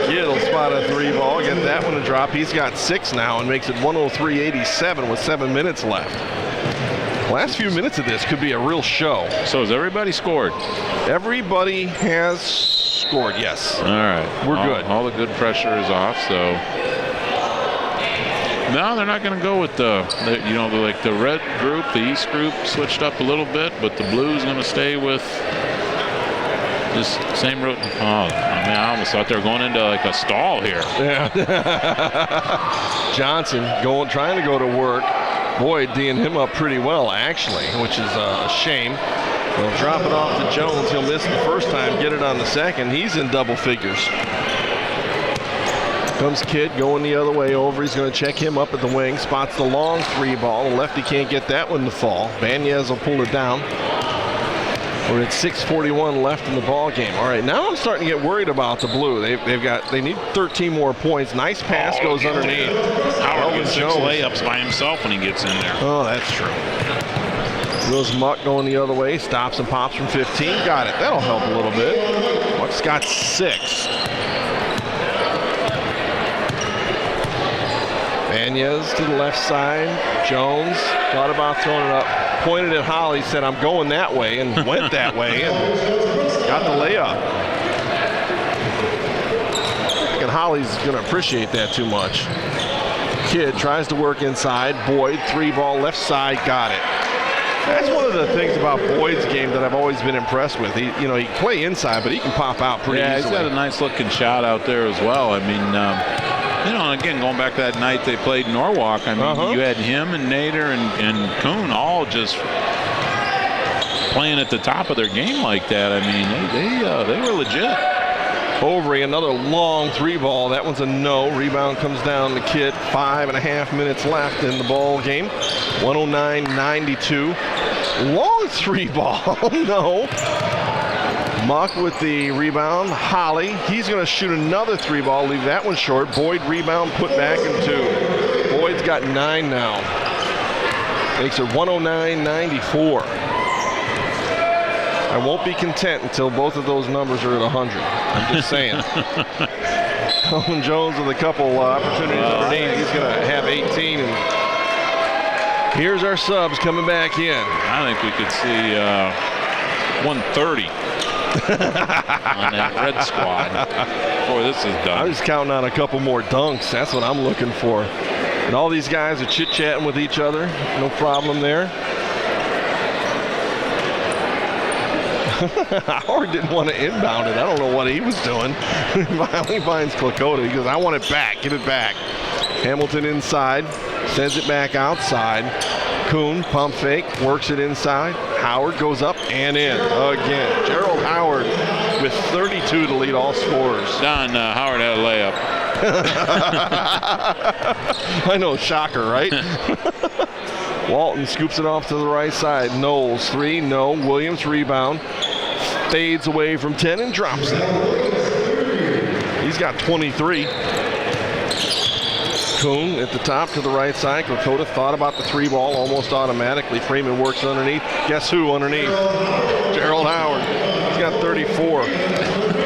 B: Kid will spot a 3-ball, get that one to drop. He's got 6 now and makes it 103-87 with 7 minutes left. Last few minutes of this could be a real show.
C: So has everybody scored?
B: Everybody has scored, yes.
C: All right.
B: We're good.
C: All the good pressure is off, so. No, they're not going to go with the red group, the East group switched up a little bit, but the blue's going to stay with this same route. Oh, I almost thought they were going into like a stall here.
B: Yeah. Johnson trying to go to work. Boyd D'ing him up pretty well, actually, which is a shame. They'll drop it off to Jones. He'll miss the first time, get it on the second. He's in double figures. Comes Kidd going the other way over. He's going to check him up at the wing. Spots the long 3-ball. The lefty can't get that one to fall. Banez will pull it down. We're at 6:41 left in the ball game. All right, now I'm starting to get worried about the blue. They need 13 more points. Nice pass goes underneath.
C: Howard gets 6 layups by himself when he gets in there.
B: Oh, that's true. Goes Muck going the other way. Stops and pops from 15. Got it. That'll help a little bit. Muck's got 6. Banez to the left side. Jones thought about throwing it up. Pointed at Holly, said, I'm going that way, and went that way, and got the layup. And Holly's going to appreciate that too much. Kidd tries to work inside. Boyd, 3-ball left side, got it. That's one of the things about Boyd's game that I've always been impressed with. He can play inside, but he can pop out pretty easily.
C: He's got a nice looking shot out there as well. I mean, again, going back to that night they played Norwalk, I mean, you had him and Nader and Kuhn all just playing at the top of their game like that. I mean, they were legit.
B: Overy, another long 3-ball. That one's a no. Rebound comes down to Kidd. 5.5 minutes left in the ball game. 109-92. Long 3-ball. No. Muck with the rebound. Holly, he's going to shoot another 3-ball, leave that one short. Boyd rebound, put back in 2. Boyd's got 9 now. Makes it 109-94. I won't be content until both of those numbers are at 100. I'm just saying. Kelvin Jones with a couple opportunities underneath. He's going to have 18. And here's our subs coming back in.
C: I think we could see 130. On that red squad. Boy, this is done.
B: I'm just counting on a couple more dunks. That's what I'm looking for. And all these guys are chit-chatting with each other. No problem there. Howard didn't want to inbound it. I don't know what he was doing. Finally finds Klakota. He goes, I want it back. Give it back. Hamilton inside. Sends it back outside. Kuhn, pump fake, works it inside. Howard goes up and in again. Gerald Howard with 32 to lead all scorers.
C: Don Howard had a layup.
B: I know, shocker, right? Walton scoops it off to the right side. Knowles, 3, no. Williams, rebound. Fades away from 10 and drops it. He's got 23. Kuhn at the top to the right side. Lakota thought about the 3 ball almost automatically. Freeman works underneath. Guess who underneath? Gerald Howard. He's got 34.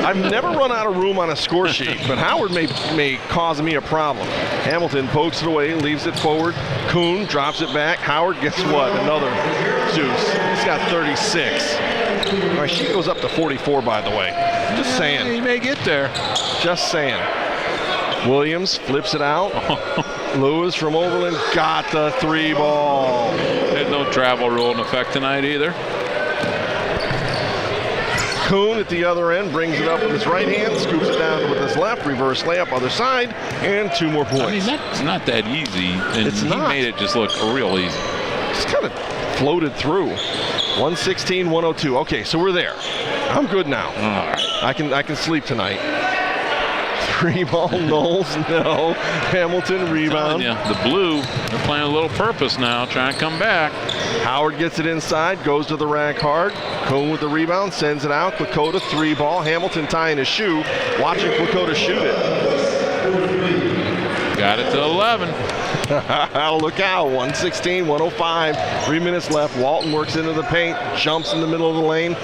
B: I've never run out of room on a score sheet, but Howard may cause me a problem. Hamilton pokes it away, leaves it forward. Kuhn drops it back. Howard, guess what? Another deuce. He's got 36. All right, she goes up to 44, by the way. Just saying.
C: He may get there.
B: Just saying. Williams flips it out. Lewis from Oberlin got the 3 ball.
C: There's no travel rule in effect tonight either.
B: Kuhn at the other end brings it up with his right hand, scoops it down with his left, reverse layup other side, and 2 more points.
C: I mean, that's not that easy. And
B: it's
C: he
B: not.
C: made it just look real easy.
B: Just kind of floated through. 116-102. Okay, so we're there. I'm good now.
C: All right.
B: I can sleep tonight. 3 ball, Knowles, no. Hamilton, rebound.
C: The blue, they're playing a little purpose now, trying to come back.
B: Howard gets it inside, goes to the rack hard. Kuhn with the rebound, sends it out. Lakota, 3 ball. Hamilton tying his shoe, watching Lakota shoot it.
C: Got it to 11.
B: Look out, 116-105. 3 minutes left. Walton works into the paint, jumps in the middle of the lane.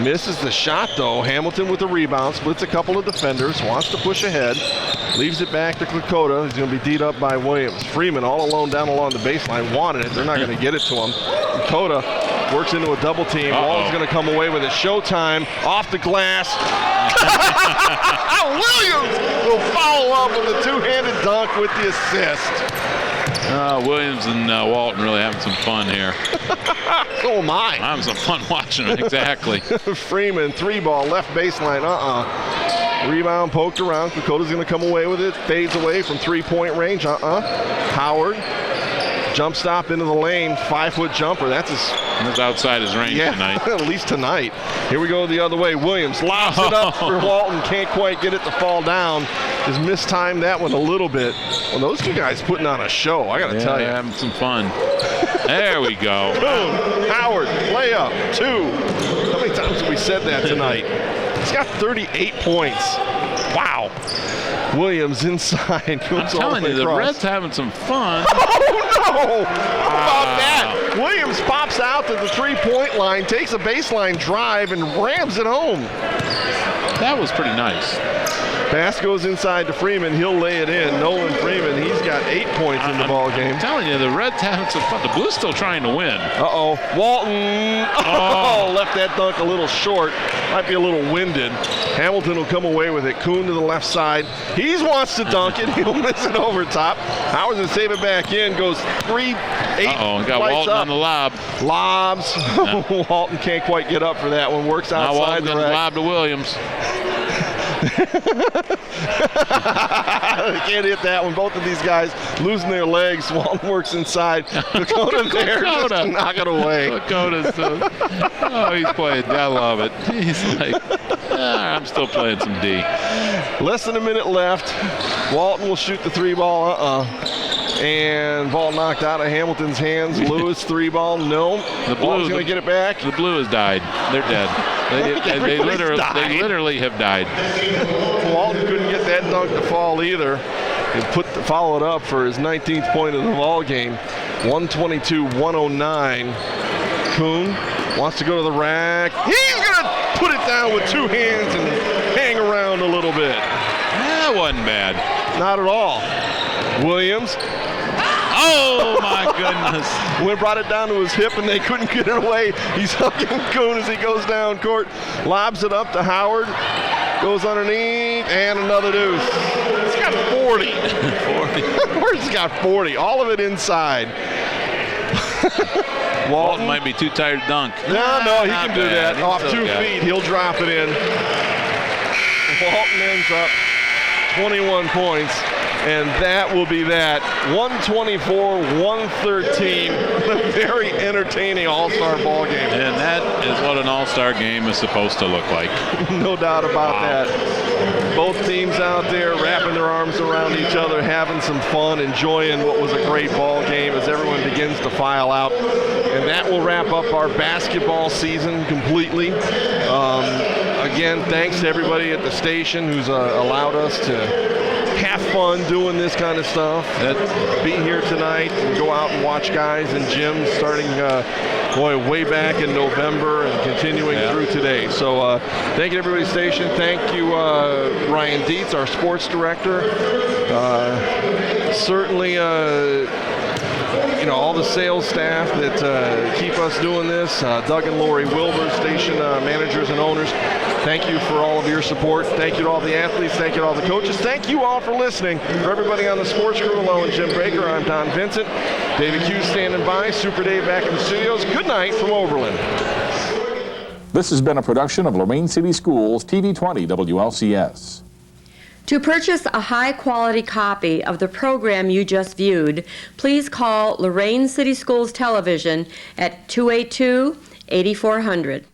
B: Misses the shot, though. Hamilton with the rebound, splits a couple of defenders, wants to push ahead. Leaves it back to Lakota. He's going to be D'd up by Williams. Freeman all alone down along the baseline. Wanted it. They're not going to get it to him. Lakota works into a double team. Walton's going to come away with it. Showtime. Off the glass. Williams will follow up with a 2-handed dunk with the assist.
C: Williams and Walton really having some fun here.
B: So am I.
C: I'm having some fun watching it, exactly.
B: Freeman, 3 ball, left baseline, Rebound poked around. Lakota's going to come away with it. Fades away from 3-point range, Howard, jump stop into the lane, 5-foot jumper. That's
C: outside his range tonight.
B: At least tonight. Here we go the other way. Williams lobs it up for Walton. Can't quite get it to fall down. Just mistimed that one a little bit. Well, those 2 guys putting on a show, I got to tell you.
C: Having some fun. There we go.
B: Boom. Howard, layup, 2. How many times have we said that tonight? He's got 38 points. Wow. Williams inside.
C: I'm telling you, the Reds having some fun.
B: Oh, no! How about that? Williams pops out to the 3-point line, takes a baseline drive, and rams it home.
C: That was pretty nice.
B: Pass goes inside to Freeman. He'll lay it in. Nolan Freeman, he's got 8 points in the ball game.
C: I'm telling you, the Reds having some fun. The Blues still trying to win.
B: Walton. Left that dunk a little short. Might be a little winded. Hamilton will come away with it. Kuhn to the left side. He wants to dunk it. He'll miss it over top. Howard's going to save it back in. Goes 3-8.
C: Got Walton on the lob.
B: Lobs. Walton can't quite get up for that one. Works outside
C: now Walton
B: the
C: going to
B: rack.
C: lob to Williams.
B: They can't hit that one. Both of these guys losing their legs. Walton works inside. Lakota there just to knock it away.
C: Lakota's he's playing. I love it. He's like, I'm still playing some D.
B: Less than a minute left. Walton will shoot the 3 ball. And ball knocked out of Hamilton's hands. Lewis 3 ball. No.
C: The Blues
B: going to get it back.
C: The Blue has died. They're dead. They literally have died.
B: Walton couldn't get that dunk to fall either. And followed up for his 19th point of the ball game. 122-109. Kuhn wants to go to the rack. He's going to put it down with 2 hands and hang around a little bit.
C: That wasn't bad.
B: Not at all. Williams.
C: Oh, my goodness.
B: Went brought it down to his hip, and they couldn't get it away. He's hugging Kuhn as he goes down court. Lobs it up to Howard. Goes underneath, and another deuce. He's got 40. 40. He's got 40. All of it inside.
C: Walton might be too tired to dunk.
B: No, he can do that. Off 2 feet, he'll drop it in. Walton ends up 21 points. And that will be that. 124-113. A very entertaining all-star ball game.
C: And that is what an all-star game is supposed to look like.
B: No doubt about that. Both teams out there wrapping their arms around each other, having some fun, enjoying what was a great ball game as everyone begins to file out. And that will wrap up our basketball season completely. Again, thanks to everybody at the station who's allowed us to have fun doing this kind of stuff. Be here tonight and go out and watch guys in gyms starting way back in November and continuing through today. So thank you to everybody at the station. Thank you, Ryan Dietz, our sports director. Certainly all the sales staff that keep us doing this, Doug and Lori Wilbur, station managers and owners, thank you for all of your support. Thank you to all the athletes. Thank you to all the coaches. Thank you all for listening. For everybody on the sports crew, along with Jim Baker, I'm Don Vincent. David Hughes standing by. Super Dave back in the studios. Good night from Oberlin.
F: This has been a production of Lorain City Schools, TV 20 WLCS.
G: To purchase a high-quality copy of the program you just viewed, please call Lorain City Schools Television at 282-8400.